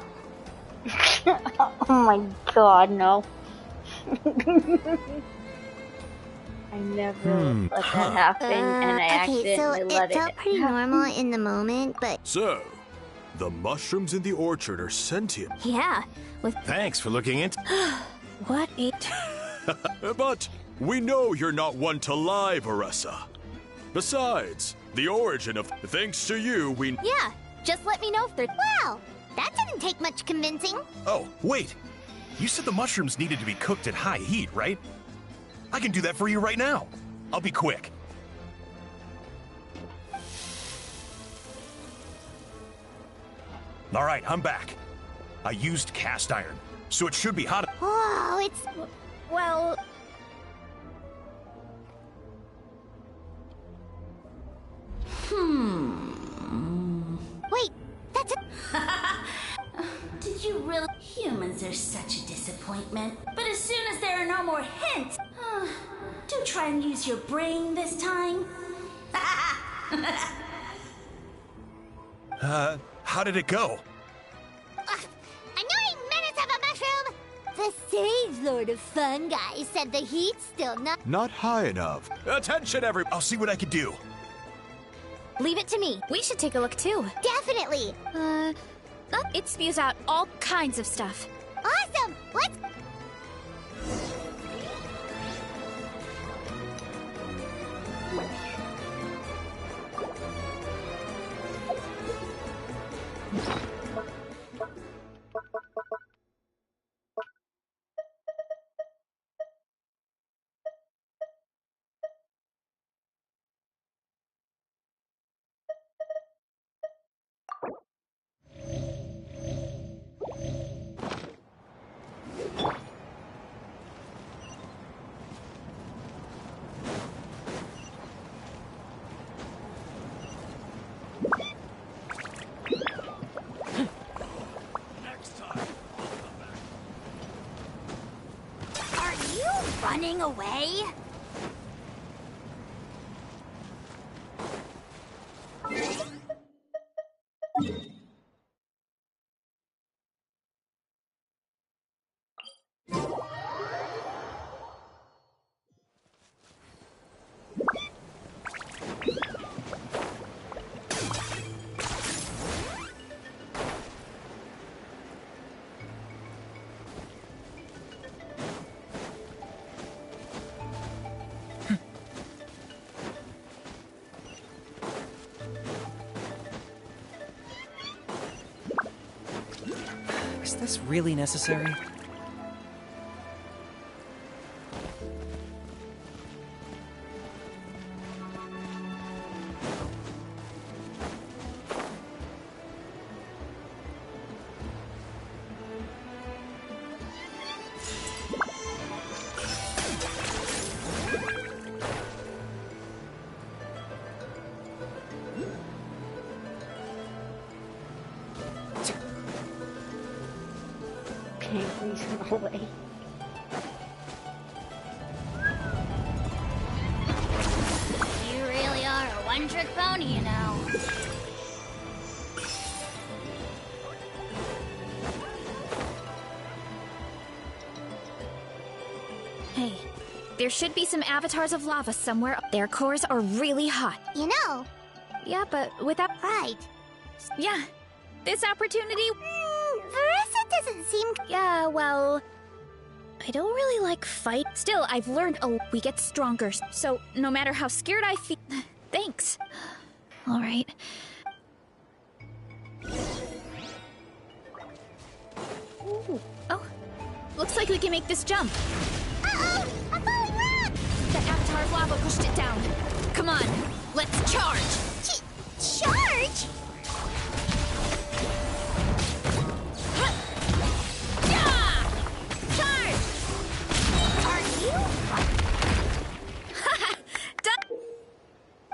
Oh my god, no. I never let that happen, and I accidentally let it. Okay, so it felt pretty normal in the moment, but... So, the mushrooms in the orchard are sentient. Yeah, with... Thanks for looking into... What a... But we know you're not one to lie, Varesa. Besides, the origin of thanks to you, we... Yeah, just let me know if they're... Well, that didn't take much convincing. Oh, wait. You said the mushrooms needed to be cooked at high heat, right? I can do that for you right now. I'll be quick. All right, I'm back. I used cast iron, so it should be hot. Oh, it's... Well... Wait, that's a... Did you really? Humans are such a disappointment. But as soon as there are no more hints, do try and use your brain this time. How did it go? Annoying menace of a mushroom! The Sage Lord of Fungi said the heat's still Not high enough. Attention, everybody! I'll see what I can do. Leave it to me. We should take a look too. Definitely. It spews out all kinds of stuff. Awesome. Let's... Are you running away? this really necessary? Can't reason away. You really are a one-trick pony, you know. Hey, there should be some avatars of lava somewhere. Their cores are really hot. You know. Yeah, but without... Right. Yeah, this opportunity... Varesa doesn't seem... Yeah, well... I don't really like fight. Still, I've learned we get stronger. So, no matter how scared I feel... Thanks. Alright. Oh, looks like we can make this jump. Uh-oh! A falling rock! That avatar of lava pushed it down. Come on, let's charge! Charge? Yeah! Charge! Are you? Done!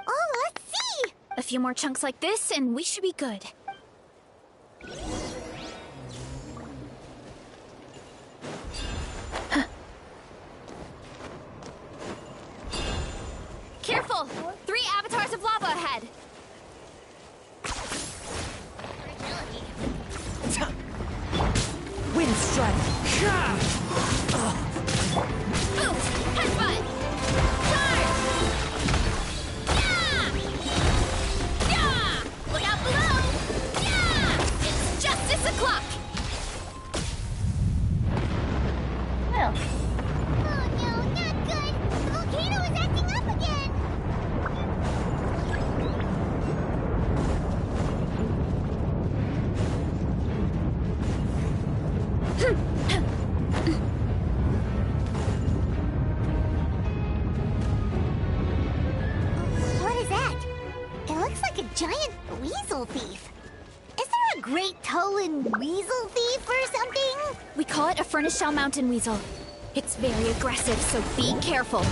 Oh, let's see! A few more chunks like this, and we should be good. Careful! 3 avatars of lava ahead! Wind strike! Oops! Headbutt! Charge! Yeah! Yeah! Look out below! Yeah! It's justice o'clock! Well, Oh no, not good! The volcano is acting up again! What is that? It looks like a giant weasel thief. Is there a great Tolan weasel thief or something? We call it a Furnace Shell Mountain Weasel. It's very aggressive, so be careful.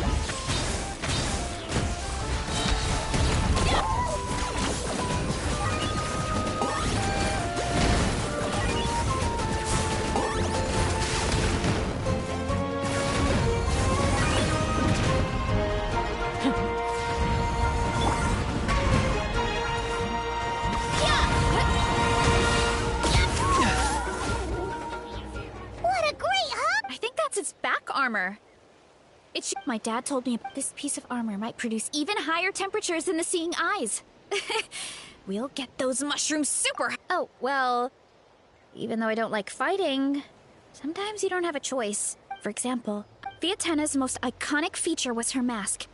What a great hop! I think that's its back armor. My dad told me this piece of armor might produce even higher temperatures than the seeing eyes. We'll get those mushrooms super... Oh, well... Even though I don't like fighting, sometimes you don't have a choice. For example, Viatena's most iconic feature was her mask.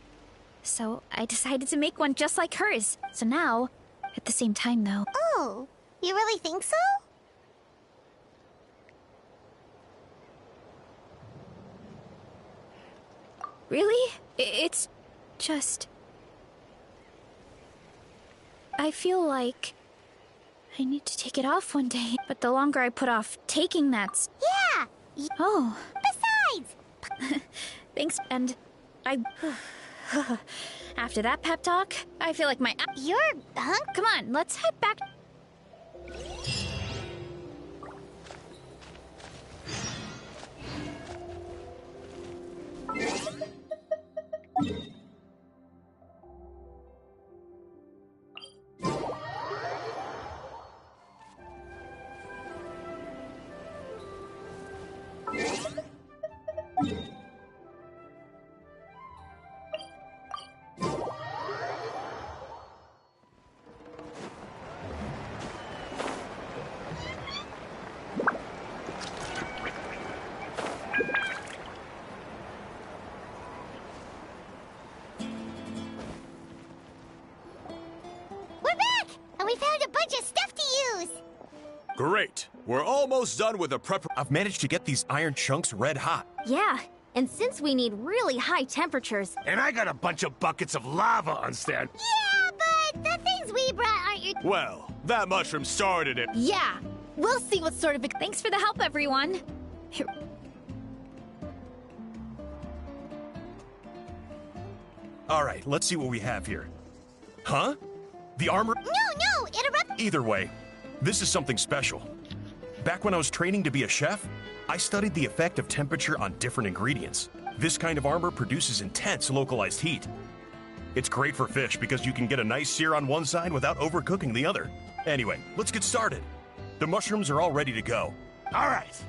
So I decided to make one just like hers. So now, at the same time though... Oh, you really think so? Really? It's just... I feel like I need to take it off one day, but the longer I put off taking that... Yeah! Oh. Besides! Thanks, and I... After that pep talk, I feel like my... You're Come on, let's head back... almost done with the prep. I've managed to get these iron chunks red hot. Yeah, and since we need really high temperatures... And I got a bunch of buckets of lava on stand. Yeah, but the things we brought aren't your... Well, that mushroom started it. Yeah, we'll see what sort of... Thanks for the help, everyone. Here. All right, let's see what we have here. Huh? The armor? No, interrupt... Either way, this is something special. Back when I was training to be a chef, I studied the effect of temperature on different ingredients. This kind of armor produces intense localized heat. It's great for fish because you can get a nice sear on one side without overcooking the other. Anyway, let's get started. The mushrooms are all ready to go. All right.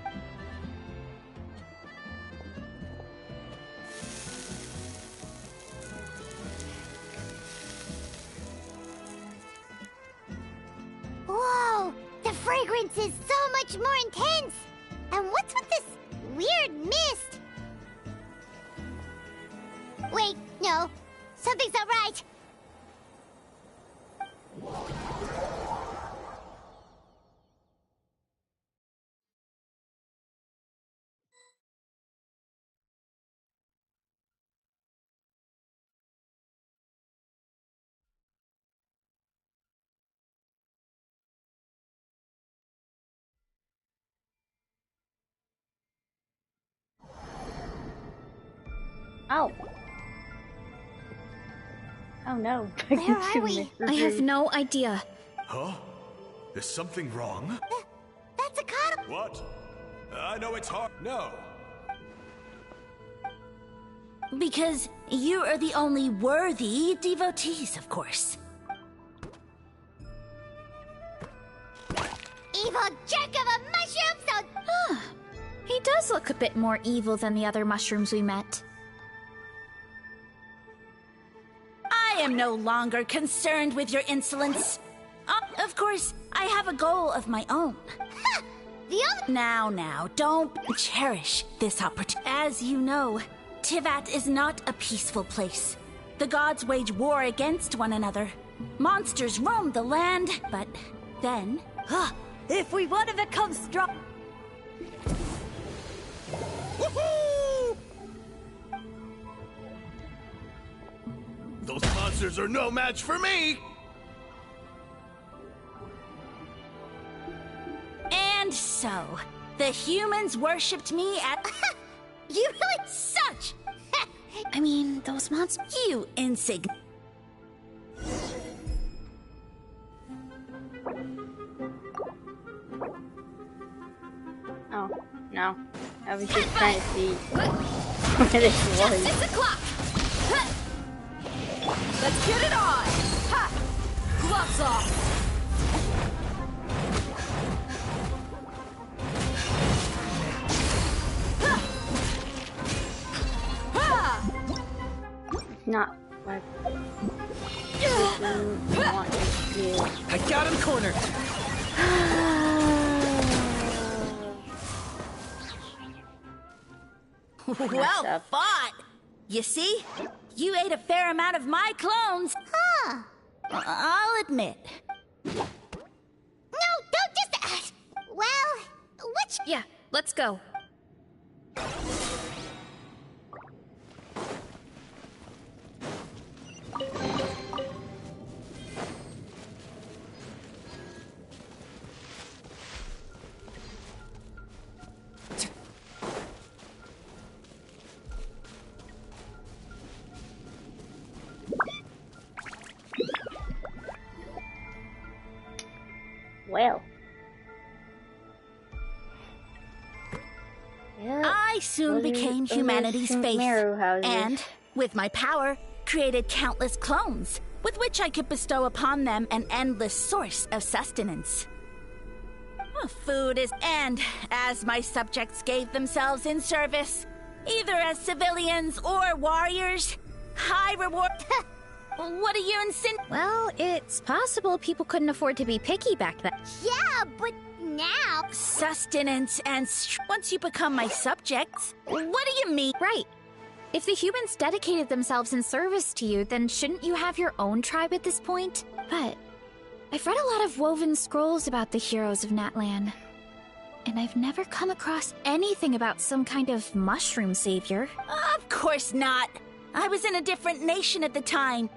Whoa! The fragrance is so much more intense! And what's with this weird mist? Wait, no. Something's not right. Oh. Oh no. Where are we? I have no idea. Huh? Is something wrong? That's a cut. What? I know it's hard. No. Because you are the only worthy devotees, of course. Evil jerk of a mushroom, so... He does look a bit more evil than the other mushrooms we met. I am no longer concerned with your insolence. Of course, I have a goal of my own. The other... Now, don't cherish this opportunity. As you know, Tivat is not a peaceful place. The gods wage war against one another. Monsters roam the land, but then... If we want to become strong... Woohoo! Those monsters are no match for me! And so, the humans worshipped me at... You really such! I mean, those monsters... You insignificant... Oh, no. I was just trying to see where this was. 6 o'clock! Let's get it on! Ha! Gloves off! Not what you want to do. I got him cornered. Well fought! You see? You ate a fair amount of my clones. Huh. I'll admit. No, don't just... well, which... Yeah, let's go. Well. Yeah, I soon became humanity's face, and, with my power, created countless clones, with which I could bestow upon them an endless source of sustenance. Food is... And as my subjects gave themselves in service, either as civilians or warriors, high reward... What are you insin... Well, it's possible people couldn't afford to be picky back then. Yeah, but now... Sustenance and... Once you become my subjects, what do you mean? Right. If the humans dedicated themselves in service to you, then shouldn't you have your own tribe at this point? But I've read a lot of woven scrolls about the heroes of Natlan. And I've never come across anything about some kind of mushroom savior. Of course not. I was in a different nation at the time.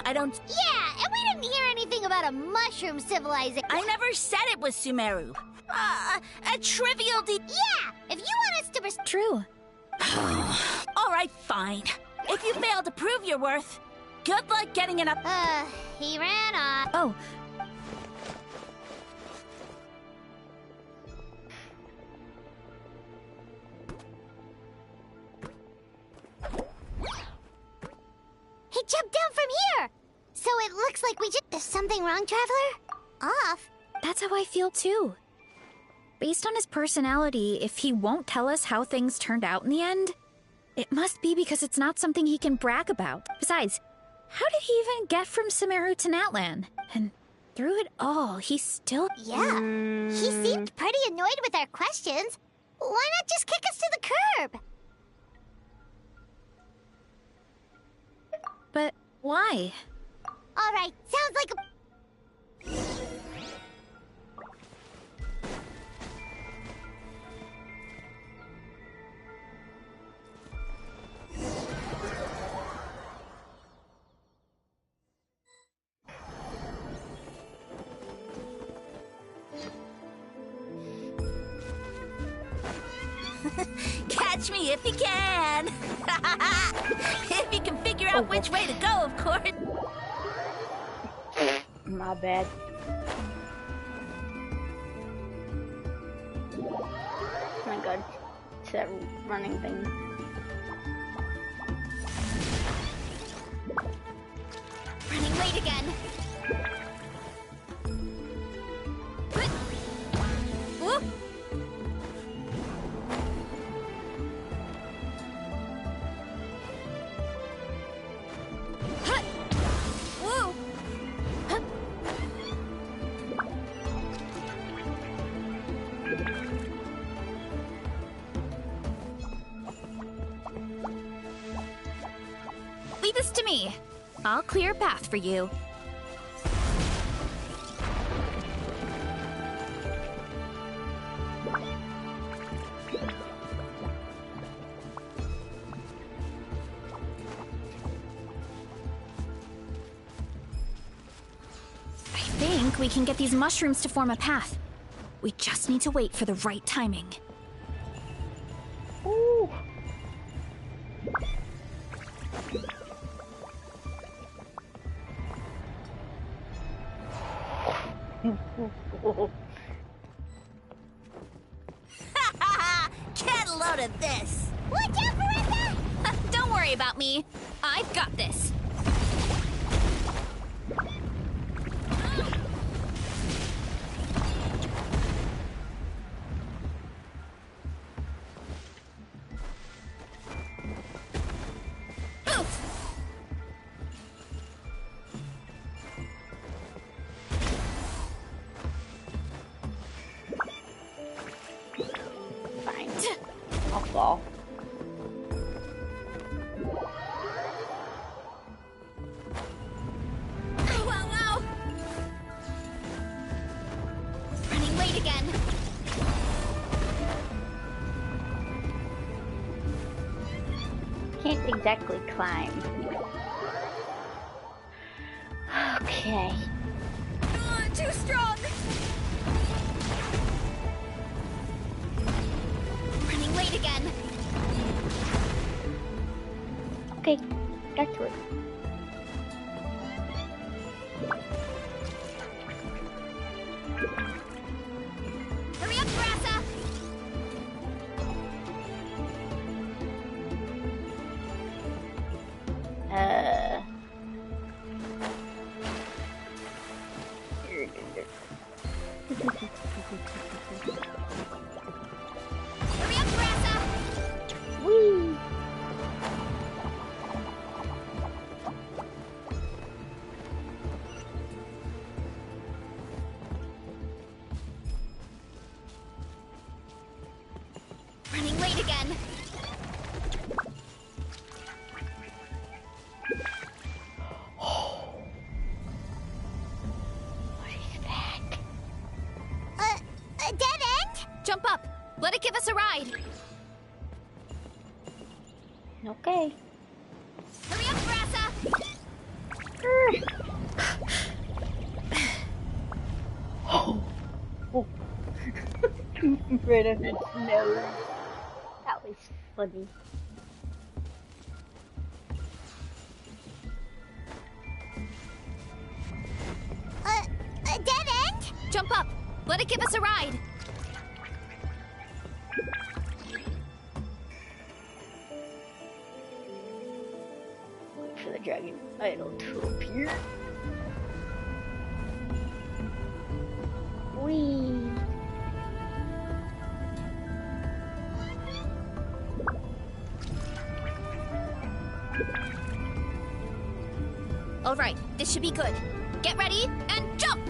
I don't... Yeah, and we didn't hear anything about a mushroom civilization. I never said it was Sumeru. A trivial Yeah, if you want us to... True. All right, fine. If you fail to prove your worth, good luck getting it up. He ran off. Oh. He jumped down from here! So it looks like we just... Is something wrong, Traveler? Off? That's how I feel too. Based on his personality, if he won't tell us how things turned out in the end, it must be because it's not something he can brag about. Besides, how did he even get from Sumeru to Natlan? And through it all, he's still... Yeah, he seemed pretty annoyed with our questions. Why not just kick us to the curb? But why? All right, sounds like a... Catch me if you can. If you can figure out which way to go, of course. My bad. Oh my god. It's that running thing. Running late again. Whoop. Whoa. Leave this to me. I'll clear a path for you. I think we can get these mushrooms to form a path. We just need to wait for the right timing. Ooh. Get a load of this. Watch out, Varesa! Don't worry about me. I've got this. Fine. I'll fall. Ow. Running late again. Can't exactly climb. Okay. Too strong. Running late again. Okay, got to it. Hurry up, Varesa! Hurry up, Varesa! Whee! Running late again. What is that? A dead end? Jump up. Okay. Hurry up, Varesa! Oh. Right on his nose. That was funny. A dead end? Jump up. Let it give us a ride. Wait for the dragon idol to appear. Whee! All right, this should be good. Get ready and jump!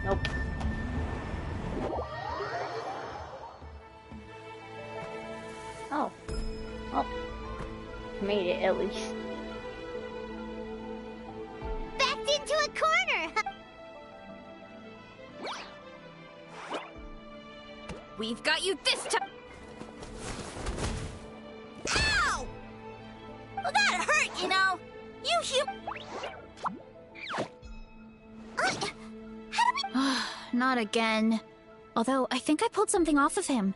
Nope. Oh. Well, made it at least. Backed into a corner! We've got you this time! Ow! Well, that hurt, you know. Not again. Although, I think I pulled something off of him.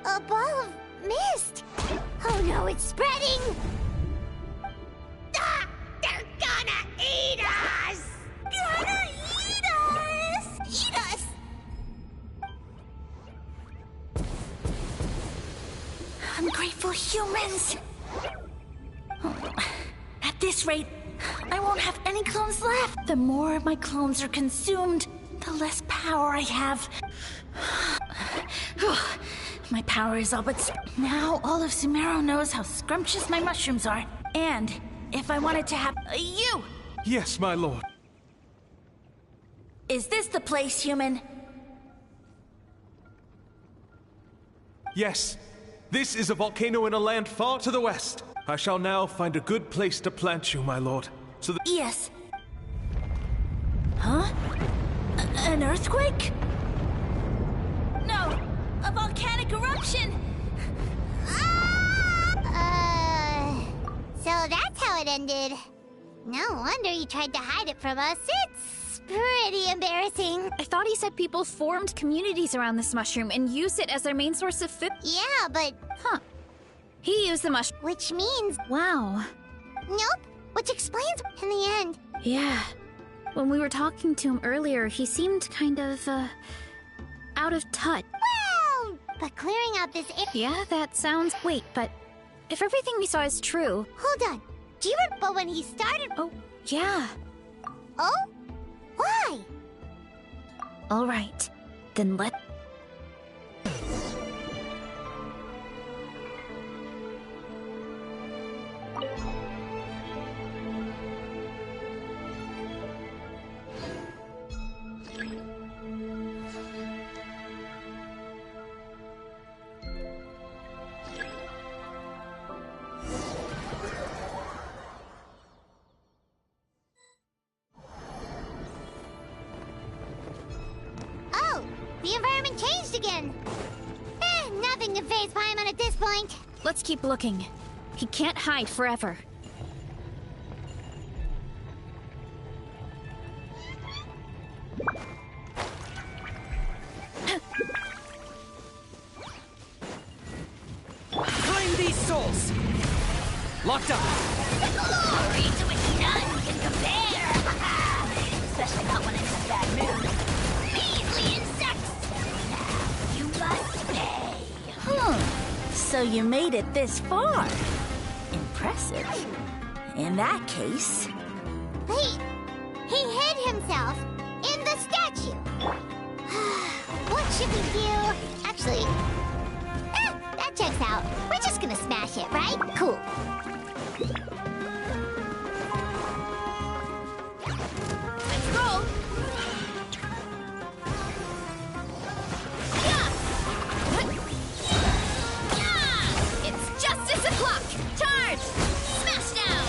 A ball of mist! Oh no, it's spreading! Ah! They're gonna eat us! Gonna eat us! Eat us! Ungrateful humans! Oh, at this rate, I won't have any clones left. The more my clones are consumed, the less power I have. My power is all but... Now all of Sumeru knows how scrumptious my mushrooms are. And if I wanted to have... you! Yes, my lord. Is this the place, human? Yes. This is a volcano in a land far to the west. I shall now find a good place to plant you, my lord. So that... Yes. Huh? An earthquake? No! A volcanic eruption! So that's how it ended. No wonder you tried to hide it from us. It's pretty embarrassing. I thought he said people formed communities around this mushroom and used it as their main source of food. Yeah, but... Huh. He used the mushroom. Which means... Wow. Nope. Which explains in the end. Yeah. When we were talking to him earlier, he seemed kind of, out of touch. Well, but clearing out this... Yeah, that sounds... Wait, but if everything we saw is true... Hold on. Do you remember when he started... Oh, yeah. Oh? Why? All right. Then let... Oh, the environment changed again. Nothing to phase Paimon at this point. Let's keep looking. He can't hide forever. Claim these souls! Locked up! Glory to which none can compare! Especially not when it's a bad mood. Measly insects! Now you must pay. So you made it this far. Impressive. In that case... He hid himself in the statue. What should we do? Actually, that checks out. We're just gonna smash it, right? Cool. Let's roll! It's justice o'clock! Charge! Smash down!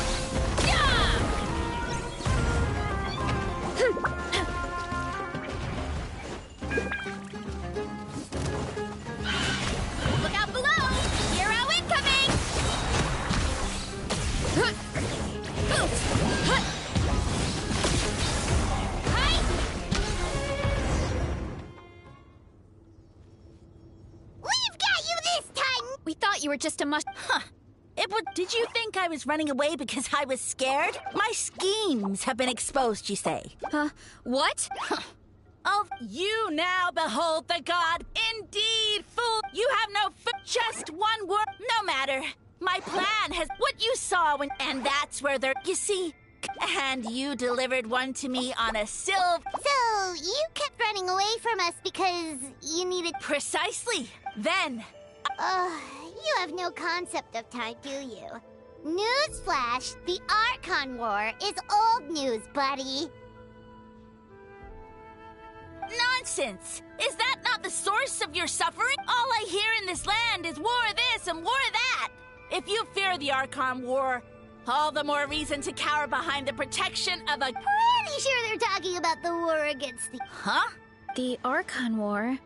We thought you were just a Huh. Did you think I was running away because I was scared? My schemes have been exposed, you say. What? Oh, you now behold the god. Indeed, fool. You have no just one word. No matter. My plan has what you saw when, and that's where they're, you see. And you delivered one to me on a silver. So, you kept running away from us because you needed... Precisely. Then... you have no concept of time, do you? Newsflash, the Archon War is old news, buddy. Nonsense! Is that not the source of your suffering? All I hear in this land is war this and war that! If you fear the Archon War, all the more reason to cower behind the protection of a... Pretty sure they're talking about the war against the... Huh? The Archon War?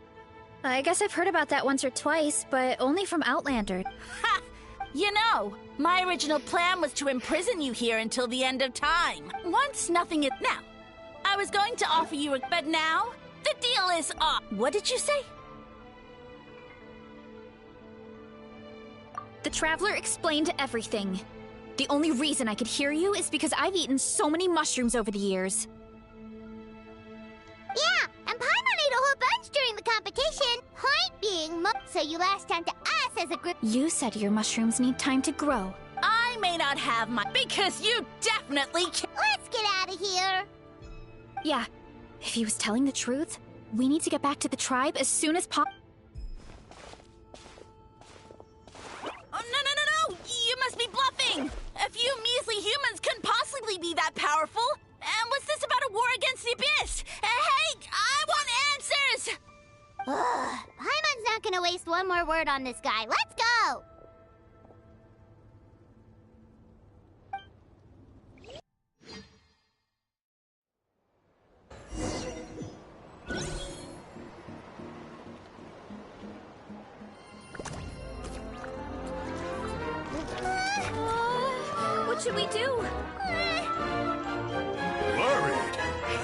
I guess I've heard about that once or twice, but only from Outlander. Ha! You know, my original plan was to imprison you here until the end of time. Once nothing is... Now, I was going to offer you a... But now, the deal is off. What did you say? The Traveler explained everything. The only reason I could hear you is because I've eaten so many mushrooms over the years. Yeah, and Paimon ate a whole bunch during the competition. Point being, so you latched onto us as a group. You said your mushrooms need time to grow. I may not have my... Because you definitely can... Let's get out of here. Yeah, if he was telling the truth, we need to get back to the tribe as soon as possible. Oh, no! You must be bluffing! A few measly humans couldn't possibly be that powerful! And what's this about a war against the Abyss? Hey, I want answers! Paimon's not gonna waste one more word on this guy. Let's go! What should we do? Worried?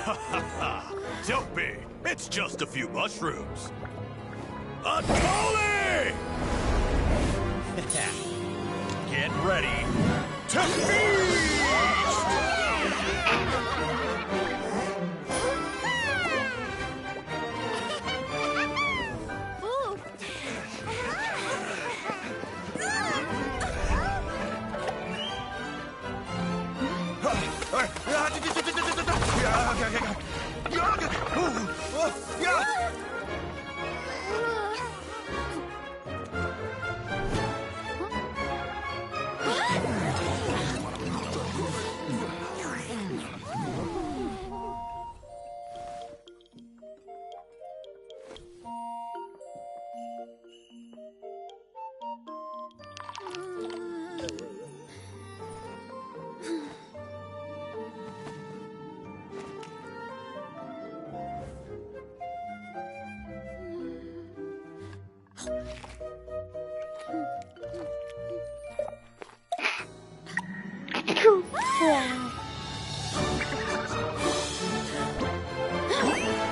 Ha ha ha! Don't be! It's just a few mushrooms! Unholy! Get ready to feast!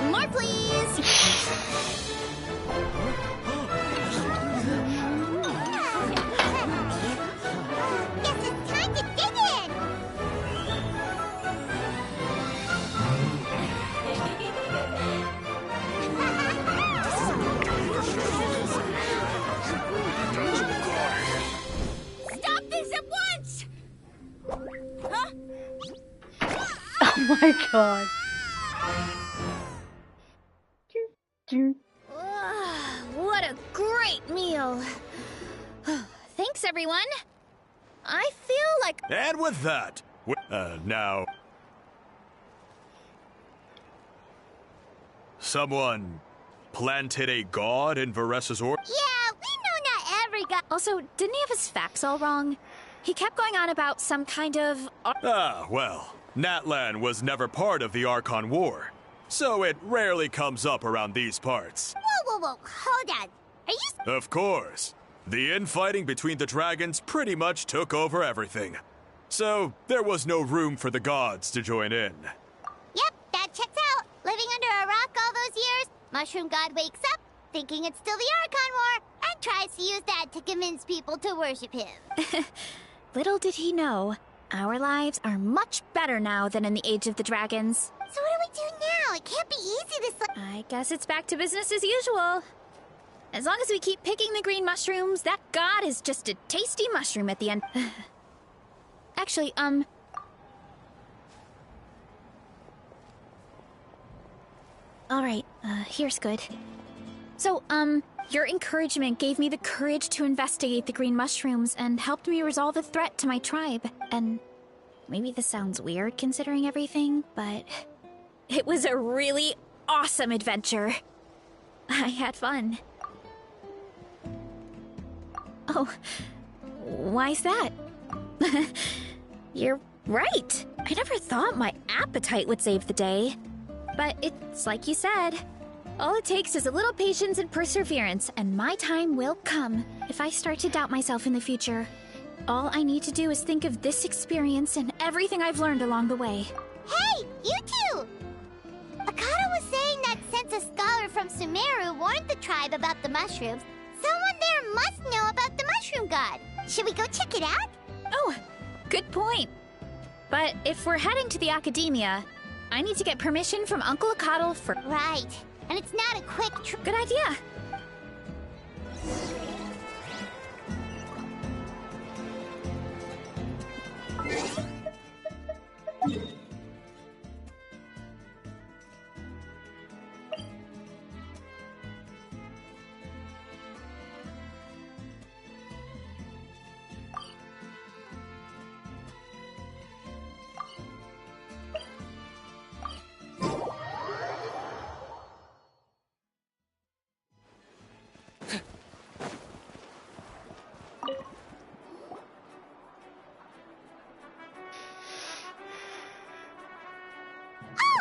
More, please! Guess it's time to dig in! Stop this at once! Huh? Oh my god. What a great meal. Thanks, everyone. I feel like... And with that, now... Someone planted a god in Varesa's orb? Yeah, we know not every guy. Also, didn't he have his facts all wrong? He kept going on about some kind of... Ah, well, Natlan was never part of the Archon War, so it rarely comes up around these parts. Whoa, hold on. Are you... Of course. The infighting between the dragons pretty much took over everything. So, there was no room for the gods to join in. Yep, that checks out. Living under a rock all those years, Mushroom God wakes up, thinking it's still the Archon War, and tries to use that to convince people to worship him. Little did he know, our lives are much better now than in the Age of the Dragons. So what do we do now? It can't be easy this... I guess it's back to business as usual. As long as we keep picking the green mushrooms, that god is just a tasty mushroom at the end. Actually, Alright, here's good. So, your encouragement gave me the courage to investigate the green mushrooms and helped me resolve a threat to my tribe. And maybe this sounds weird considering everything, but it was a really awesome adventure. I had fun. Oh, why's that? You're right. I never thought my appetite would save the day. But it's like you said. All it takes is a little patience and perseverance, and my time will come. If I start to doubt myself in the future, all I need to do is think of this experience and everything I've learned along the way. Hey, you two! Akata was saying that since a scholar from Sumeru warned the tribe about the mushrooms, someone there must know about the mushroom god. Should we go check it out? Oh, good point. But if we're heading to the academia, I need to get permission from Uncle Akatl for... Right. And it's not a quick trip. Good idea.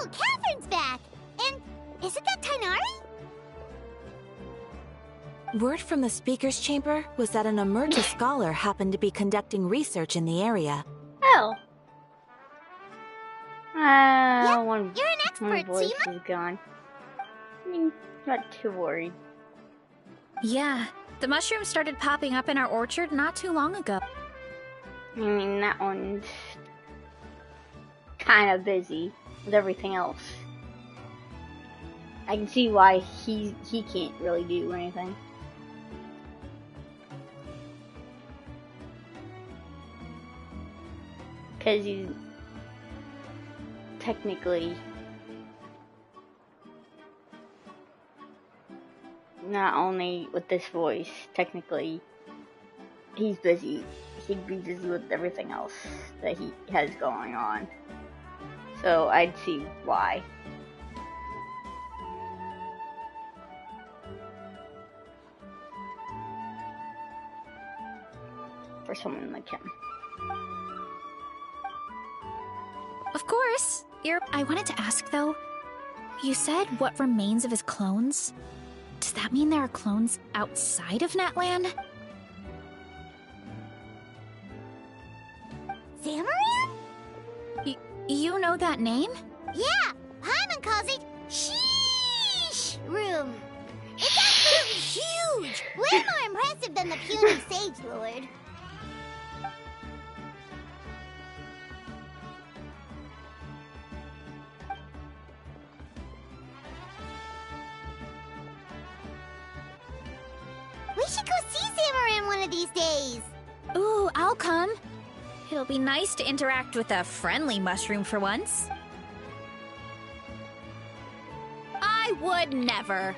Oh, Catherine's back! And isn't that Tainari? Word from the speaker's chamber was that an emergent scholar happened to be conducting research in the area. Oh. Yep, One you're an expert, so voice you is gone. I mean, not too worried. Yeah, the mushrooms started popping up in our orchard not too long ago. I mean, that one's kind of busy with everything else. I can see why he can't really do anything. Because he's technically not only with this voice, technically he's busy. He'd be busy with everything else that he has going on. So I'd see why. For someone like him. Of course. I wanted to ask, though. You said what remains of his clones? Does that mean there are clones outside of Natlan? Zamaran? You know that name? Yeah, Paimon calls it Sheesh Room. It's absolutely huge! Way more impressive than the puny Sage Lord. We should go see Zamaran one of these days. Ooh, I'll come. It'll be nice to interact with a friendly mushroom for once. I would never.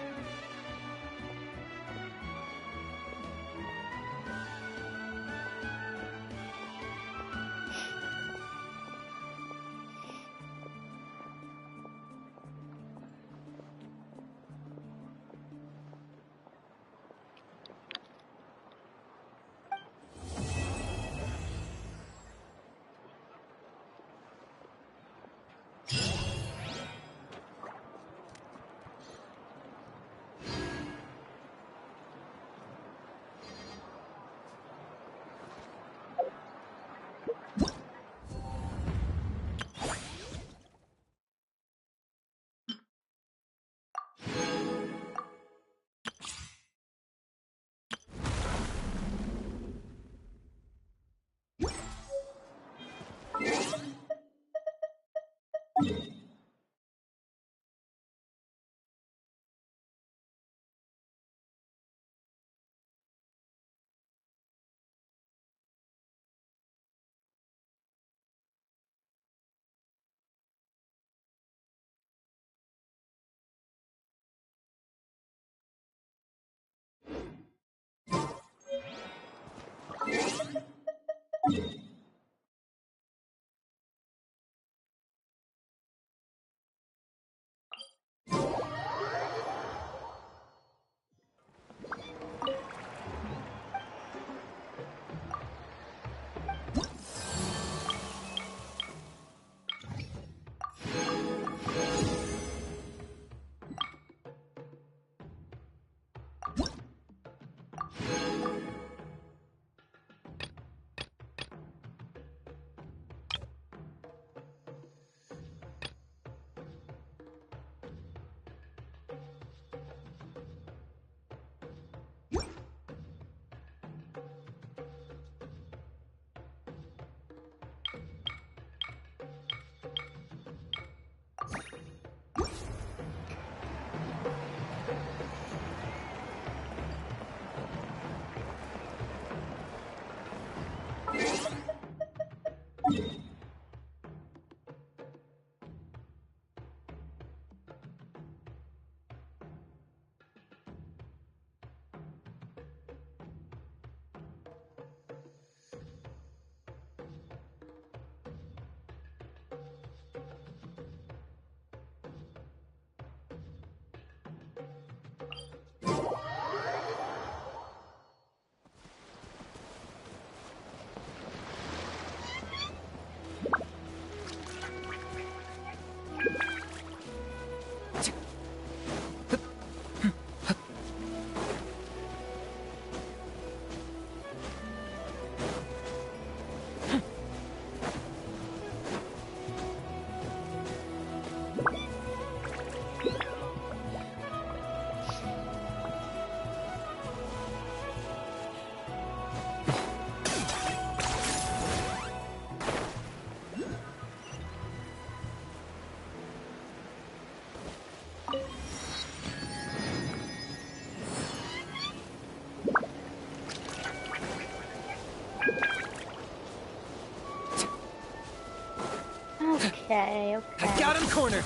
Okay, okay. I got him cornered.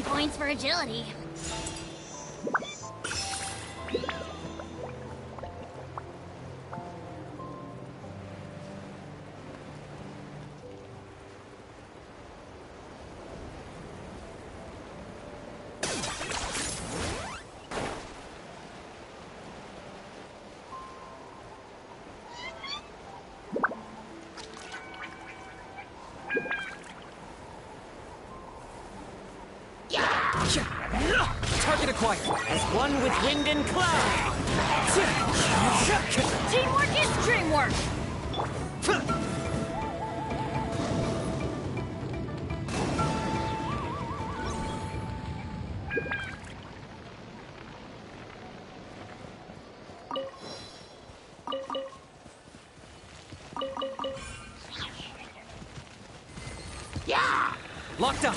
Points for agility. 'Target acquired. As one with wind and cloud. Teamwork is dreamwork. Yeah! Locked up.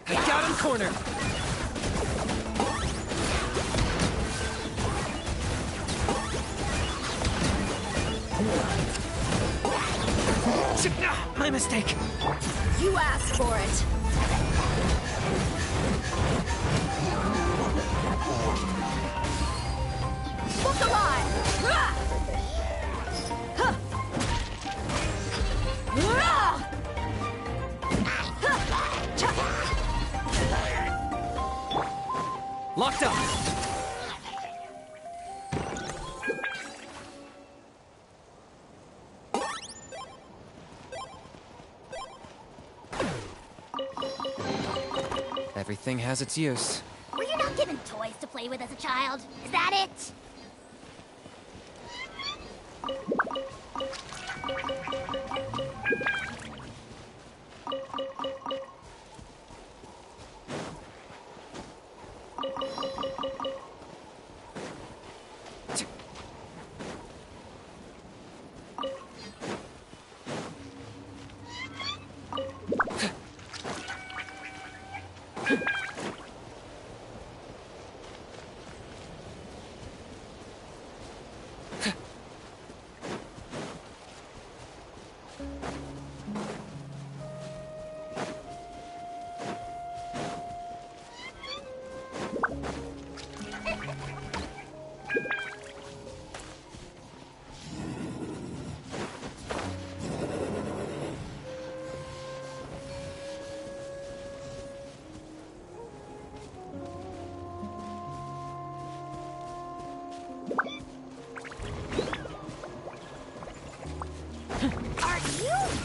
I got him cornered. My mistake. You asked for it. Look alive! Locked up. Everything has its use. Were you not given toys to play with as a child? Is that it?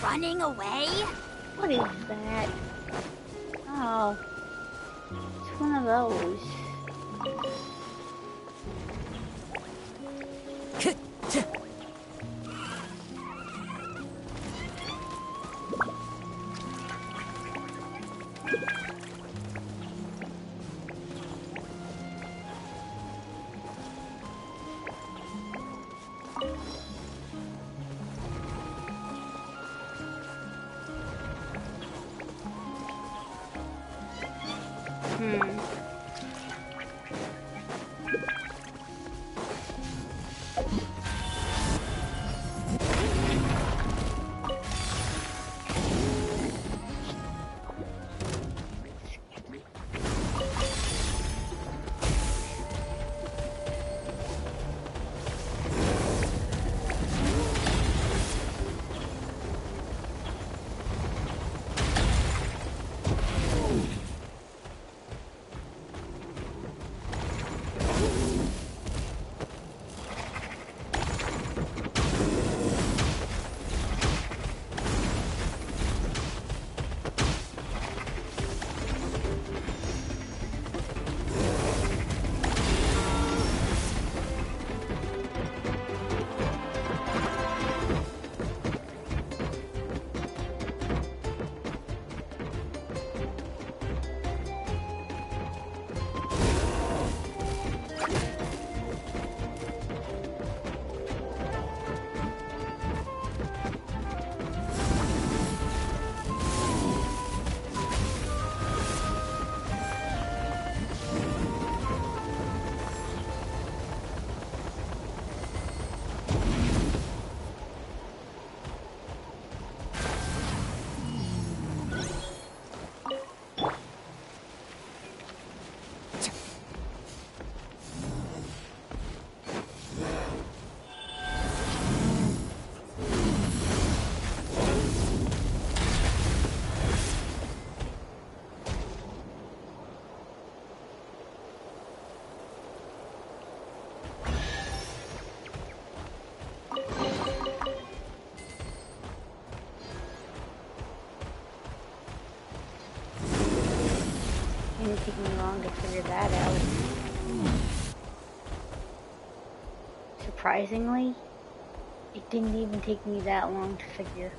running away? What is that? Oh, it's one of those. Didn't take me long to figure that out. Surprisingly, it didn't even take me that long to figure.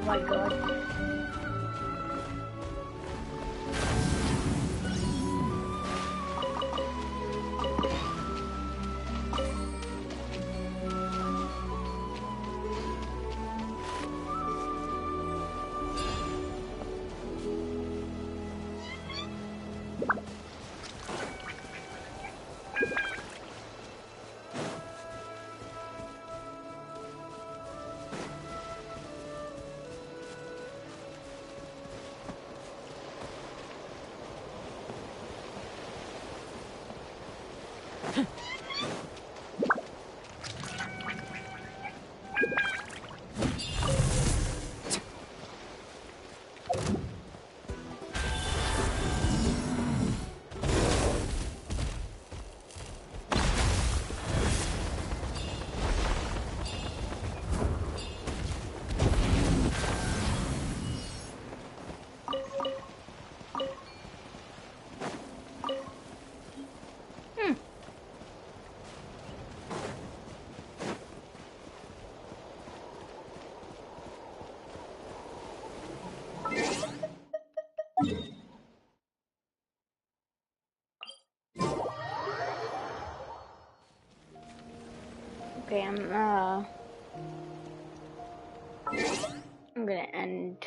Oh my god. Okay, I'm gonna end